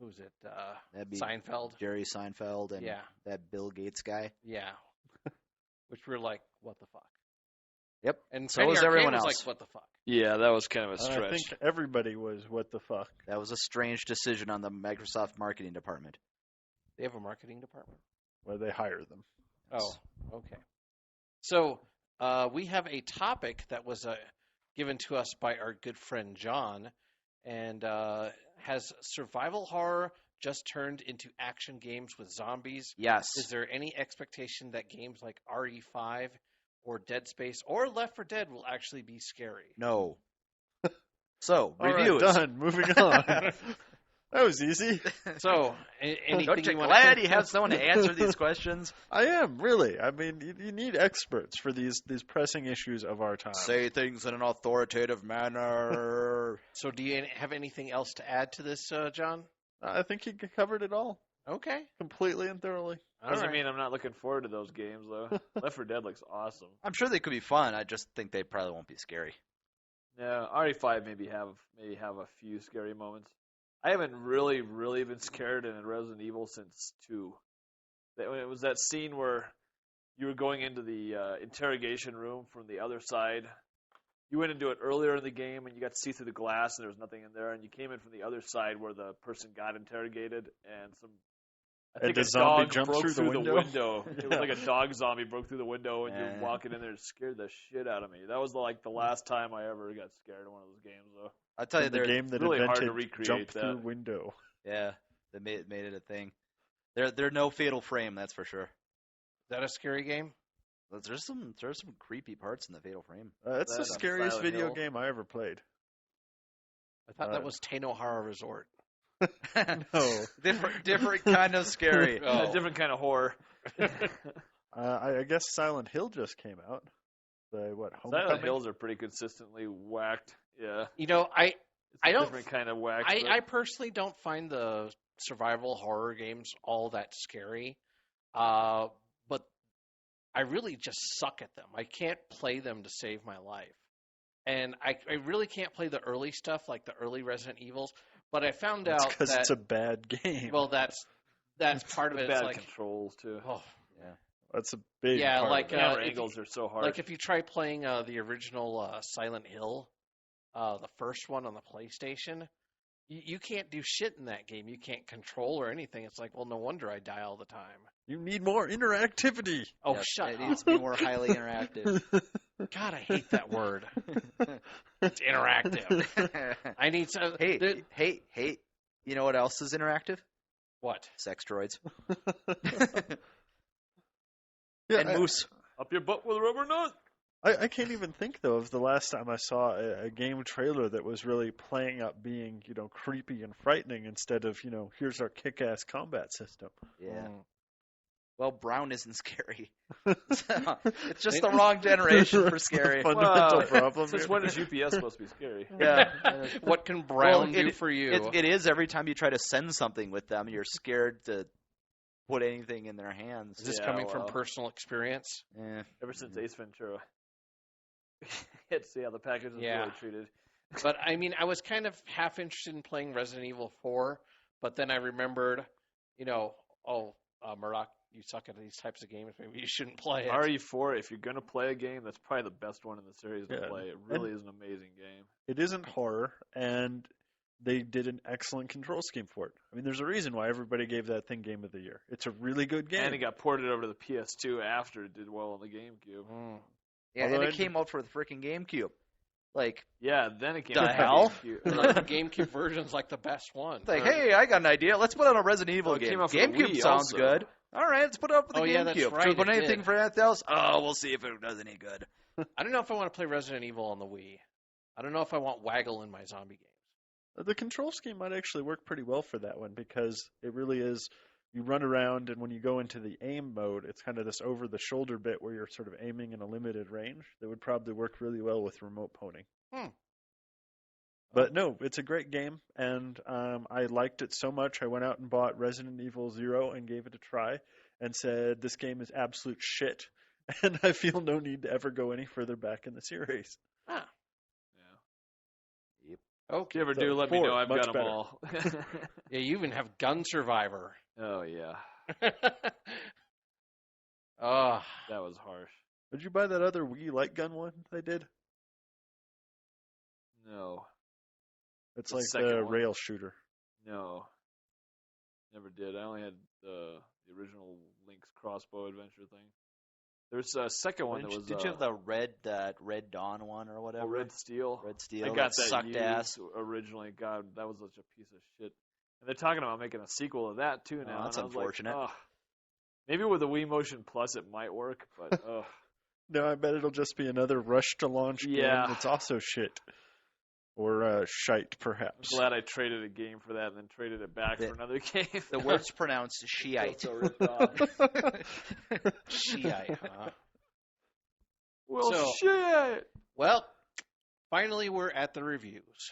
who's it? That'd be Seinfeld. Jerry Seinfeld and Yeah. that Bill Gates guy. Yeah. Which we're like, what the fuck? Yep. And So Penny was Arcade everyone was else. like, what the fuck? Yeah, that was kind of a I stretch. think everybody was, what the fuck? That was a strange decision on the Microsoft marketing department. They have a marketing department? Where they hire them. Oh, okay. So we have a topic that was given to us by our good friend John, and has survival horror just turned into action games with zombies? Yes. Is there any expectation that games like RE5 or Dead Space or Left 4 Dead will actually be scary? No. So, All right, reviews. done. Moving on. That was easy. So, anything Don't you you want glad you have someone to answer these questions? I am, really. I mean, you need experts for these pressing issues of our time. Say things in an authoritative manner. So, do you have anything else to add to this, John? I think he covered it all. Okay. Completely and thoroughly. Doesn't mean I'm not looking forward to those games, though. Left 4 Dead looks awesome. I'm sure they could be fun. I just think they probably won't be scary. Yeah, RE5 maybe have a few scary moments. I haven't really been scared in Resident Evil since 2. It was that scene where you were going into the interrogation room from the other side. You went into it earlier in the game, and you got to see through the glass, and there was nothing in there. And you came in from the other side where the person got interrogated, and I think a zombie dog jumped broke through the window. It was like a dog zombie broke through the window, and you're walking in there. It scared the shit out of me. That was like the last time I ever got scared in one of those games, though. I'll tell you, the game that really hard invented to recreate jump that. through window. Yeah, they made it a thing. They're no Fatal Frame, that's for sure. Is that a scary game? There's some creepy parts in the Fatal Frame. That's the That scariest Silent video Hill. game I ever played. I thought that was Tainohara Resort. No. different kind of scary. Oh. A different kind of horror. I guess Silent Hill just came out. Homecoming? Silent Hills are pretty consistently whacked. Yeah. You know, I don't. Different kind of whacked. I personally don't find the survival horror games all that scary, but I really just suck at them. I can't play them to save my life, and I really can't play the early stuff like the early Resident Evils. But I found out because that it's a bad game. well, that's part of it. It's bad like controls too. oh, That's a big Yeah, part like, of it. Camera if angles are so hard. like if you try playing the original Silent Hill, the first one on the PlayStation, you can't do shit in that game. You can't control or anything. It's like, well, no wonder I die all the time. You need more interactivity. Oh, Yep, shut it up. needs to be more highly interactive. God, I hate that word. It's interactive. I need some. Hey! You know what else is interactive? What? Sex droids Yeah, and moose. Up your butt with a rubber nut. I can't even think though of the last time I saw a game trailer that was really playing up being creepy and frightening instead of here's our kick-ass combat system. Yeah. Well, brown isn't scary. It's just the wrong generation for scary. Fundamental problem. Since when is UPS supposed to be scary? Yeah. What can Brown do for you? It is every time you try to send something with them, you're scared to put anything in their hands. Is this Yeah, coming from well. personal experience? Yeah. Ever since Ace Ventura. It's the package is Yeah. really treated. But I mean, I was kind of half interested in playing Resident Evil 4, but then I remembered, Murdock, you suck at these types of games. Maybe you shouldn't play it. RE4, if you're going to play a game, that's probably the best one in the series to Yeah. play. It really is an amazing game. It isn't horror, and they did an excellent control scheme for it. I mean, there's a reason why everybody gave that thing Game of the Year. It's a really good game. And it got ported over to the PS2 after it did well on the GameCube. Yeah, Although and I it came out for the freaking GameCube. Like, Yeah, then it came The out hell? for the The GameCube version's like the best one. hey, I got an idea. Let's put out a Resident Evil it game. came out for the GameCube Wii sounds also. good. All right, let's put it up for the Oh, GameCube. yeah, that's Should we right, put it anything did. for anything else? Oh, we'll see if it does any good. I don't know if I want to play Resident Evil on the Wii. I don't know if I want Waggle in my zombie games. The control scheme might actually work pretty well for that one because it really is. You run around, and when you go into the aim mode, it's kind of this over-the-shoulder bit where you're sort of aiming in a limited range. That would probably work really well with remote pwning. But no, it's a great game, and I liked it so much I went out and bought Resident Evil 0 and gave it a try and said, this game is absolute shit, and I feel no need to ever go any further back in the series. Ah. Yeah. Okay. If you ever So, do, let me 4, know. I've much got them better. all. Yeah, you even have Gun Survivor. Oh, yeah. Oh, That was harsh. Did you buy that other Wii light gun one I did? No. It's The like second the one? rail shooter. No. Never did. I only had the original Link's crossbow adventure thing. There's a second one that was. Did you have that Red Dawn one or whatever? Red Steel? Red Steel. I got that that sucked used ass. originally. God, that was such a piece of shit. And they're talking about making a sequel of that too now. That's and I was unfortunate. Like, maybe with the Wii Motion Plus it might work, but No, I bet it'll just be another rush to launch Yeah. game that's also shit. Or shite, perhaps. I'm glad I traded a game for that and then traded it back for another game. The word's pronounced Shiite. So ripped off. Shiite, huh? Well, So- shit. Well, finally we're at the reviews,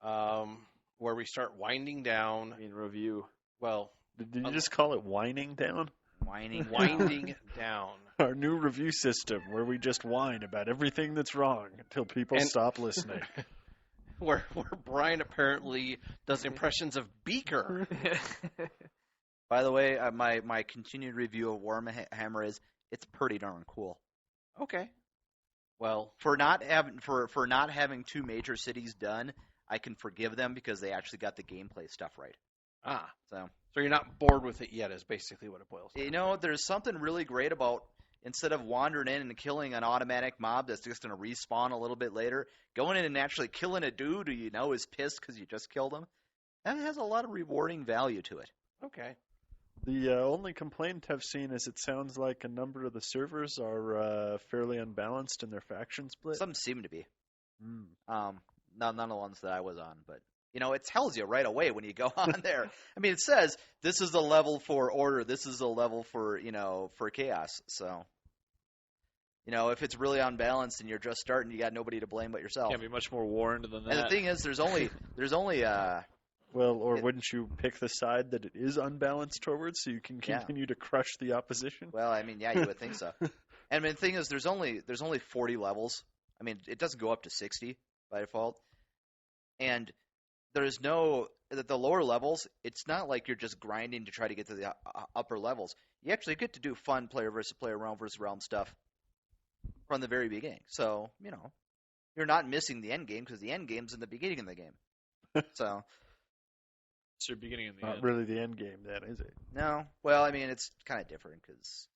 where we start winding down. I mean, review. Well, Did you just call it winding down? Whining. winding down. Our new review system where we just whine about everything that's wrong until people And- stop listening. Where Brian apparently does impressions of Beaker. By the way, my continued review of Warhammer is it's pretty darn cool. Okay. Well, For not having two major cities done, I can forgive them because they actually got the gameplay stuff right. So you're not bored with it yet is basically what it boils down you know, there's something really great about instead of wandering in and killing an automatic mob that's just going to respawn a little bit later, going in and actually killing a dude who you know is pissed because you just killed him. That has a lot of rewarding value to it. to. Okay. The only complaint I've seen is it sounds like a number of the servers are fairly unbalanced in their faction split. Some seem to be. Mm. None of the ones that I was on, but you know, it tells you right away when you go on there. I mean, it says this is the level for order, this is the level for for chaos. So, if it's really unbalanced and you're just starting, you got nobody to blame but yourself. Can't be much more warned than that. And the thing is, there's only Well, or wouldn't you pick the side that it is unbalanced towards so you can Yeah. continue to crush the opposition? well, I mean, yeah, you would think so. And I mean, the thing is, there's only 40 levels. I mean, it doesn't go up to 60 by default. And there's no at the lower levels. It's not like you're just grinding to try to get to the upper levels. You actually get to do fun player versus player, realm versus realm stuff from the very beginning. So you're not missing the end game because the end game's in the beginning of the game. So It's your beginning and the Not end. really the end game, then, is it? no, well, I mean, it's kind of different because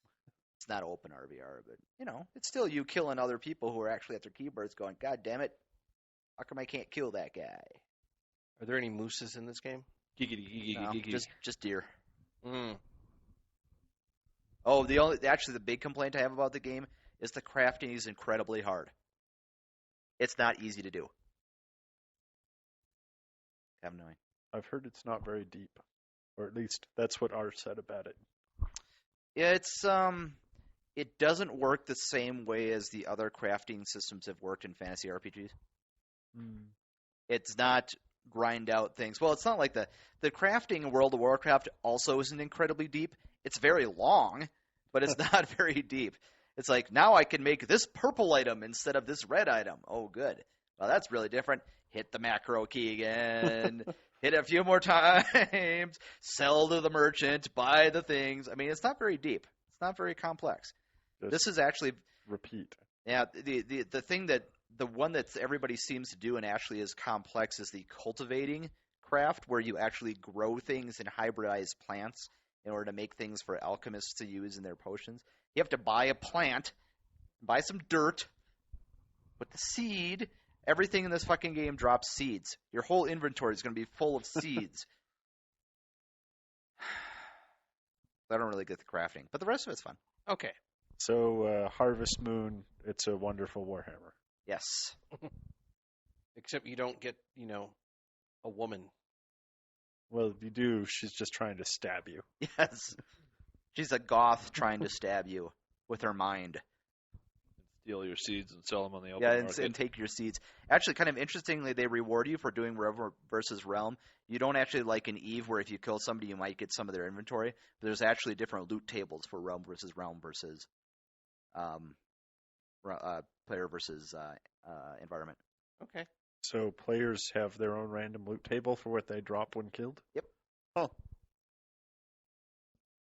it's not open RVR, but it's still you killing other people who are actually at their keyboards going, God damn it, how come I can't kill that guy? Are there any mooses in this game? No, just deer. Mm. Oh, actually the big complaint I have about the game is the crafting is incredibly hard. It's not easy to do. I have no idea. I've heard it's not very deep. Or at least that's what Art said about it. Yeah, it doesn't work the same way as the other crafting systems have worked in fantasy RPGs. Mm. It's not grind out things. Well, it's not like the crafting in World of Warcraft also isn't incredibly deep. It's very long, but it's not very deep. It's like, now I can make this purple item instead of this red item. Oh, good. Well, that's really different. Hit the macro key again. Hit it a few more times. Sell to the merchant. Buy the things. I mean, it's not very deep. It's not very complex. Just This is actually, repeat. yeah, the thing the one that everybody seems to do and actually is complex is the cultivating craft, where you actually grow things and hybridize plants in order to make things for alchemists to use in their potions. You have to buy a plant, buy some dirt, put the seed. Everything in this fucking game drops seeds. Your whole inventory is going to be full of seeds. I don't really get the crafting, but the rest of it's fun. Okay. So, Harvest Moon, it's a wonderful Warhammer. Yes. Except you don't get, a woman. Well, if you do, she's just trying to stab you. Yes. She's a goth trying to stab you with her mind. Steal your seeds and sell them on the open Yeah, market. and take your seeds. Actually, kind of interestingly, they reward you for doing Realm versus Realm. You don't actually like in Eve, where if you kill somebody, you might get some of their inventory. But there's actually different loot tables for Realm versus player versus environment. Okay. So, players have their own random loot table for what they drop when killed? Yep. Oh,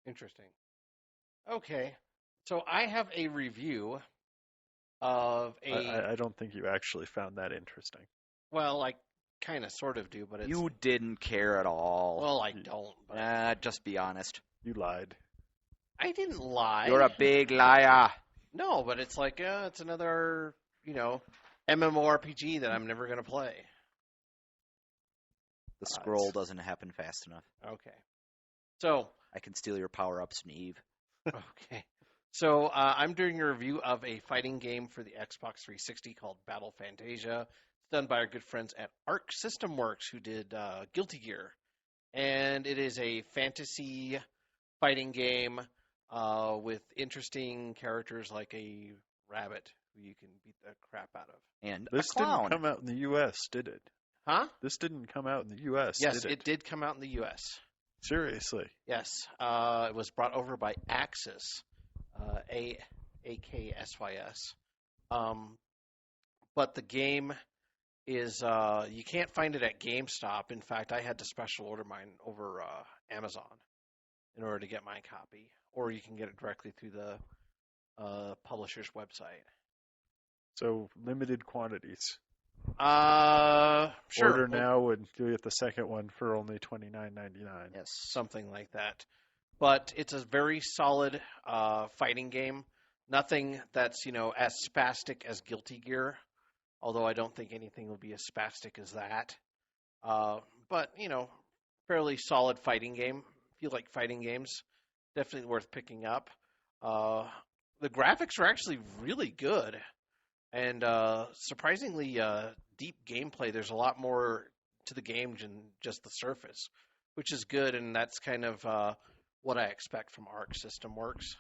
Interesting. Okay. So I have a review of I don't think you actually found that interesting. well, I kind of sort of do, but it's You didn't care at all. well, I don't. But Just be honest. You lied. I didn't lie. You're a big liar. No, but it's like it's another MMORPG that I'm never gonna play. The scroll doesn't happen fast enough. Okay. So I can steal your power-ups, Neve. okay. So I'm doing a review of a fighting game for the Xbox 360 called Battle Fantasia. It's done by our good friends at Arc System Works, who did Guilty Gear, and it is a fantasy fighting game with interesting characters like a rabbit who you can beat the crap out of. And This a clown. didn't come out in the U.S., did it? Huh? This didn't come out in the U.S., Yes, did it did come out in the U.S. Seriously. Yes, it was brought over by Axis, AKSYS. But the game is you can't find it at GameStop. In fact, I had to special order mine over Amazon in order to get my copy, or you can get it directly through the publisher's website. So limited quantities. Sure. Order now and you'll get the second one for only $29.99. Yes, something like that. But it's a very solid fighting game. Nothing that's as spastic as Guilty Gear, although I don't think anything will be as spastic as that. But fairly solid fighting game. If you like fighting games, definitely worth picking up. The graphics are actually really good, and surprisingly deep gameplay. There's a lot more to the game than just the surface, which is good, and that's kind of what I expect from Arc System Works.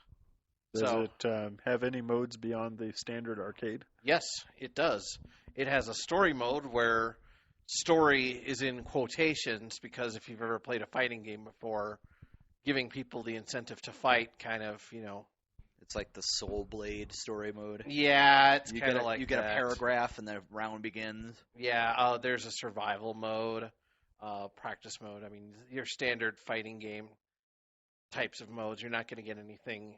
Does it have any modes beyond the standard arcade? Yes, it does. It has a story mode where story is in quotations because if you've ever played a fighting game before, giving people the incentive to fight kind of, It's like the Soul Blade story mode. Yeah, it's You kind get of like you get that. a paragraph and the round begins. Yeah, there's a survival mode, practice mode. I mean, your standard fighting game types of modes. You're not going to get anything,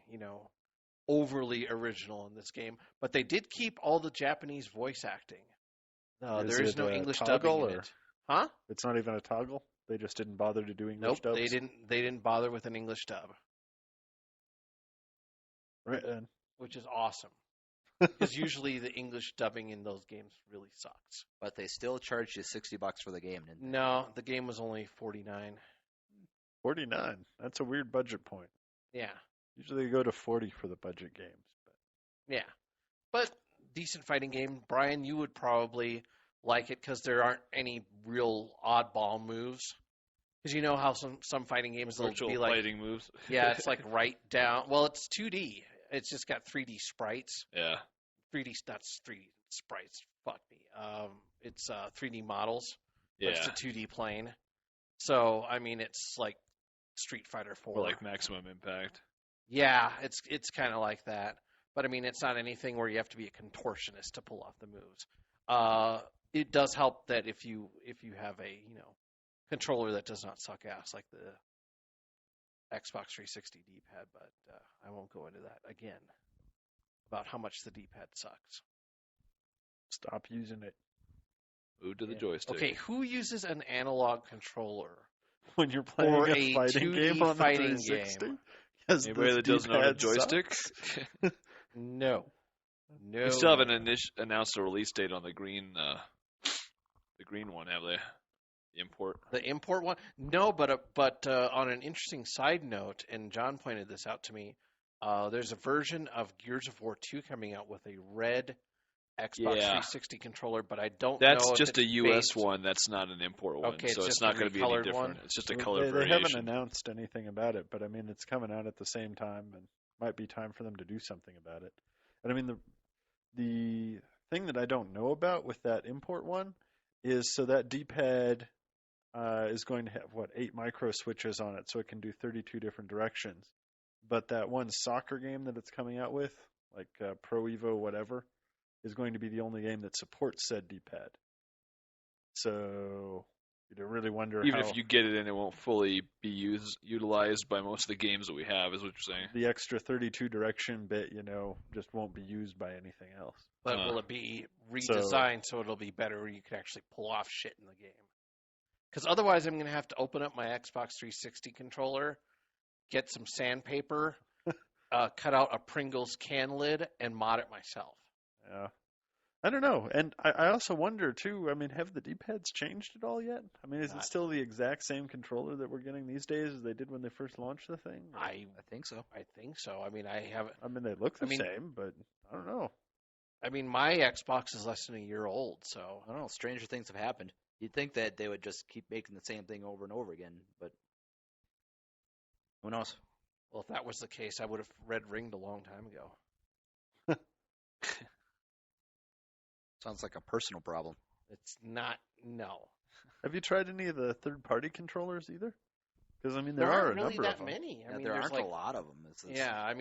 overly original in this game. But they did keep all the Japanese voice acting. There is no English dubbing in it. Huh? It's not even a toggle? They just didn't bother to do English Nope, dubs? they didn't bother with an English dub, Right then. which is awesome. Because usually the English dubbing in those games really sucks. But they still charged you $60 for the game, didn't they? No, the game was only $49. 49. That's a weird budget point. Yeah. Usually they go to 40 for the budget games. Yeah, but decent fighting game. Brian, you would probably like it because there aren't any real oddball moves. Because you know how some fighting games will Virtual be like, fighting moves. yeah, it's like right down. Well, it's 2D. It's just got 3D sprites. Yeah. 3D, that's 3D sprites. Fuck me. It's 3D models. But Yeah. it's a 2D plane. So I mean, it's like Street Fighter 4. Or like Maximum Impact. Yeah, it's kind of like that. But I mean, it's not anything where you have to be a contortionist to pull off the moves. It does help that if you have a controller that does not suck ass like the Xbox 360 D-pad, but I won't go into that again about how much the D-pad sucks. Stop using it. Move to the joystick. Okay, who uses an analog controller? When you're playing Or a a fighting 2D game on the fighting 360? game. 'Cause Anybody this that doesn't own a D-pad joystick? sucks. No. They still haven't announced a release date on the green one, have they? The import. The import one? No, but on an interesting side note, and John pointed this out to me, there's a version of Gears of War 2 coming out with a red Xbox 360 controller, but I don't know That's if just it's a US based- one. That's not an import one. Okay, so it's it's just not a going to be any recolored different. one? It's just a Well, color they variation. haven't announced anything about it, but I mean, it's coming out at the same time, and might be time for them to do something about it. And I mean, the thing that I don't know about with that import one is so that D-pad is going to have 8 micro switches on it, so it can do 32 different directions. But that one soccer game that it's coming out with, like Pro Evo whatever, is going to be the only game that supports said D-pad. So You really wonder Even how if you get it in, it won't fully be utilized by most of the games that we have, is what you're saying. the extra 32 direction bit, just won't be used by anything else. But will it be redesigned so it'll be better where you can actually pull off shit in the game? Because otherwise I'm going to have to open up my Xbox 360 controller, get some sandpaper, cut out a Pringles can lid, and mod it myself. Yeah. I don't know. And I also wonder, too, have the D-pads changed at all yet? Is it still the exact same controller that we're getting these days as they did when they first launched the thing? I think so. I think so. I haven't. They look the same, but I don't know. My Xbox is less than a year old, so. I don't know. Stranger things have happened. You'd think that they would just keep making the same thing over and over again, but who knows? Well, if that was the case, I would have red ringed a long time ago. Sounds like a personal problem. It's not, no. Have you tried any of the third-party controllers either? Because, there there are aren't a really number that of them. many. There there's aren't a lot of them. Yeah,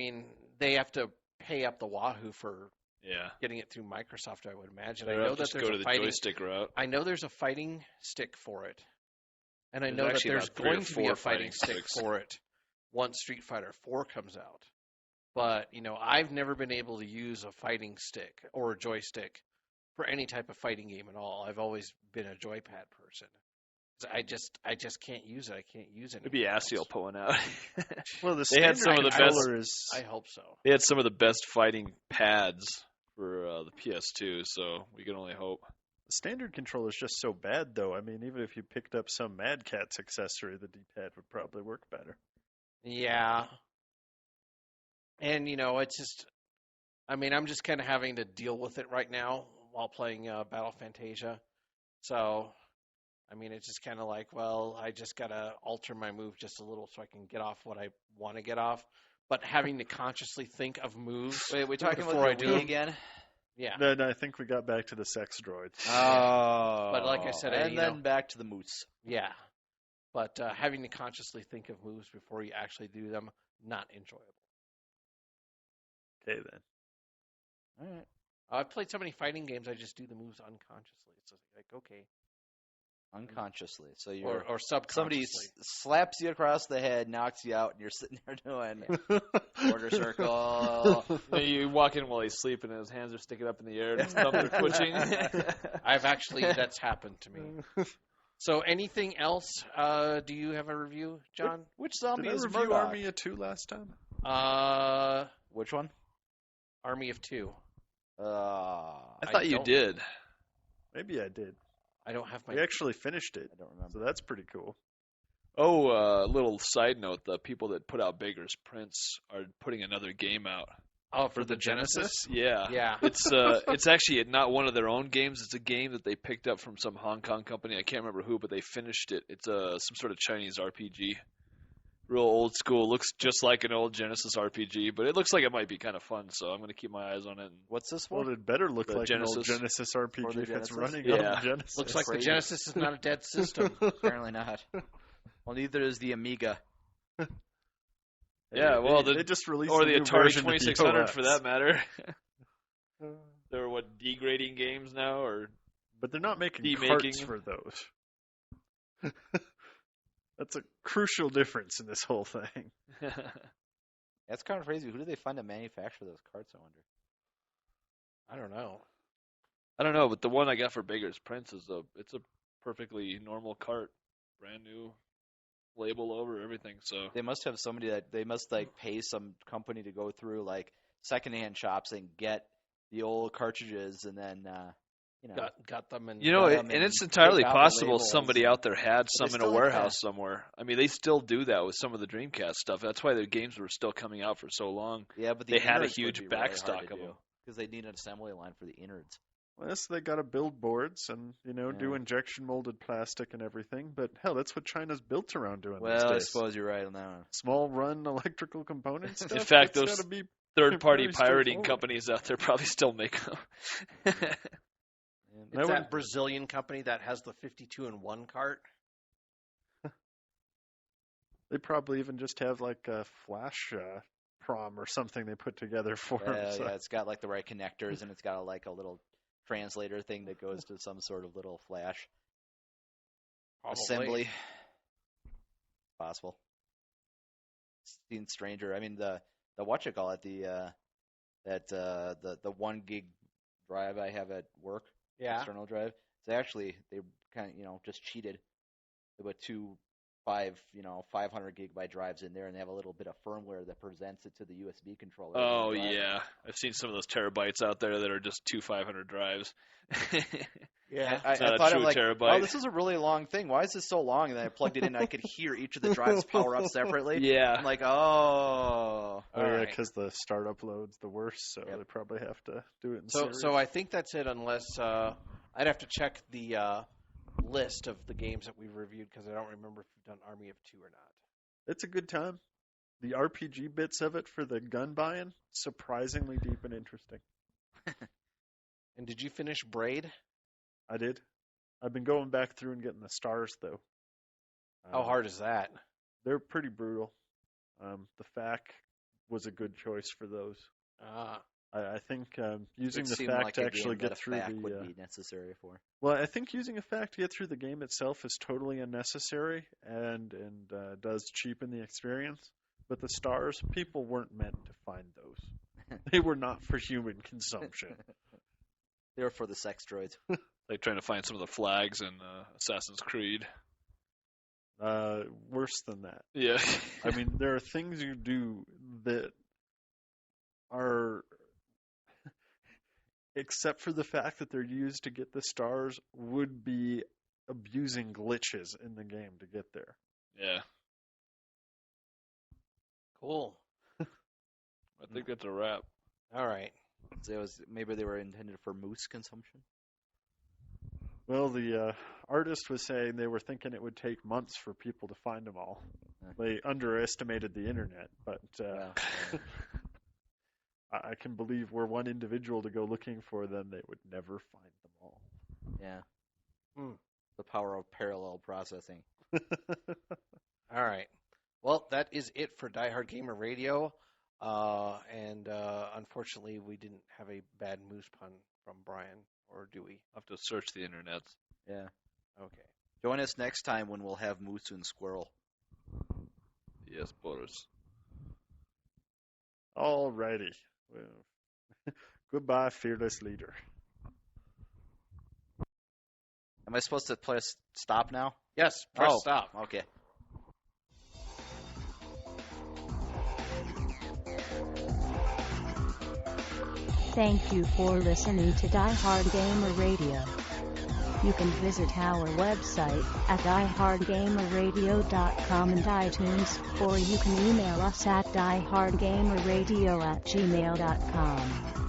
they have to pay up the wahoo for Yeah. getting it through Microsoft, I would imagine. They I know that just there's go to a the fighting joystick route. I know there's a fighting stick for it. And I There's know that actually there's about 3 or going to be 4 a fighting fighting stick sticks. for it once Street Fighter 4 comes out. But, I've never been able to use a fighting stick or a joystick for any type of fighting game at all. I've always been a joypad person. I just can't use it. I can't use it. Maybe ASCII will put one out. Well, the They had some of the best- controller is... I hope so. They had some of the best fighting pads for the PS2, so we can only hope. The standard controller is just so bad, though. Even if you picked up some Mad Catz accessory, the D-pad would probably work better. Yeah. And, it's just... I'm just kind of having to deal with it right now while playing Battle Fantasia. So... it's just kind of like, well, I just got to alter my move just a little so I can get off what I want to get off. But having to consciously think of moves Wait, we're talking before I about the do Wii them. again? Yeah. No, I think we got back to the sex droids. Oh. But like I said, and then back to the moose. Yeah. But having to consciously think of moves before you actually do them, not enjoyable. Okay, then. All right. I've played so many fighting games, I just do the moves unconsciously. It's like, okay. Unconsciously. So you're Or somebody subconsciously. slaps you across the head, knocks you out, and you're sitting there doing quarter circle. You walk in while he's sleeping, and his hands are sticking up in the air, and his thumbs are twitching. That's happened to me. So anything else? Do you have a review, John? Which zombie Did I is review Murdock? Army of Two last time? Which one? Army of Two. I thought you don't- did. Maybe I did. I don't have my... We actually finished it, I don't remember. so that's pretty cool. Oh, little side note: the people that put out Beggar's Prince are putting another game out Oh, for the Genesis? Yeah, Yeah. It's actually not one of their own games. It's a game that they picked up from some Hong Kong company. I can't remember who, but they finished it. It's some sort of Chinese RPG. Real old school. Looks just like an old Genesis RPG, but it looks like it might be kind of fun. So I'm going to keep my eyes on it. What's this Well, one? it better look The like an old Genesis. Genesis RPG Or the that's Genesis? running Yeah. on the Genesis. Looks like the Crazy. Genesis is not a dead system. Apparently not. Well, neither is the Amiga. Yeah, well, they just released Or a the new Atari version of 2600 POS. for that matter. They're degrading games now, or But they're not making Demaking. carts for those. That's a crucial difference in this whole thing. That's kind of crazy. Who do they find to manufacture those carts, I wonder? I don't know. I don't know, but the one I got for Beggar's Prince is it's a perfectly normal cart, brand new label over everything. So They must have somebody that they must pay some company to go through secondhand shops and get the old cartridges and then Got them and and it's entirely take out the possible labels somebody out there had some in a still warehouse somewhere. I mean, they still do that with some of the Dreamcast stuff. That's why their games were still coming out for so long. yeah, but they had a innards would huge be really hard backstock to of do, them. because they need an assembly line for the innards. Well, yes, they got to build boards and do injection molded plastic and everything. But hell, that's what China's built around doing these Well, I days. suppose you're right on that one. Small run electrical components. Stuff, In fact, that's those gotta be Third-party very pirating straightforward. companies out there probably still make them. It's that Brazilian company that has the 52-in-1 cart. They probably even just have a flash prom or something they put together for them. Yeah, it's got the right connectors and it's got a little translator thing that goes to some sort of little flash. Probably. assembly. Possible. Seen stranger. I mean the whatchamacallit, the 1 gig drive I have at work, Yeah. external drive. So actually they kind of just cheated. They put 500 gigabyte drives in there, and they have a little bit of firmware that presents it to the USB controller. Oh yeah, I've seen some of those terabytes out there that are just 2 500 drives. Yeah. I It's not a thought true I'm like, terabyte. oh, this is a really long thing. Why is this so long? And then I plugged it in, and I could hear each of the drives power up separately. Yeah. I'm like, oh. Oh, yeah, Alright. because the startup load's the worst, so Yep. they probably have to do it in So series. so I think that's it. Unless I'd have to check the list of the games that we've reviewed because I don't remember if we've done Army of Two or not. It's a good time. The RPG bits of it for the gun buying, surprisingly deep and interesting. And did you finish Braid? I did. I've been going back through and getting the stars, though. How hard is that? They're pretty brutal. The FAC was a good choice for those. I think using the seemed FAC like to a actually game that get a through FAC the... would be necessary for. Well, I think using a FAC to get through the game itself is totally unnecessary and does cheapen the experience. But the stars, people weren't meant to find those. They were not for human consumption. They were for the sex droids. Like trying to find some of the flags in Assassin's Creed. Worse than that. Yeah. I mean, there are things you do that are, except for the fact that they're used to get the stars, would be abusing glitches in the game to get there. Yeah. Cool. I think that's a wrap. All right. So maybe they were intended for moose consumption. Well, the artist was saying they were thinking it would take months for people to find them all. They underestimated the internet, but Well, I can believe were one individual to go looking for them, they would never find them all. yeah. Hmm. The power of parallel processing. All right. Well, that is it for Die Hard Gamer Radio. And unfortunately, we didn't have a bad moose pun from Brian, or do we? I'll have to search the internet. Yeah. Okay. Join us next time when we'll have moose and squirrel. Yes, Boris. All righty. Well, goodbye, fearless leader. Am I supposed to press stop now? Yes, press Oh. stop. Okay. Thank you for listening to Die Hard Gamer Radio. You can visit our website at diehardgamerradio.com and iTunes, or you can email us at diehardgamerradio@gmail.com.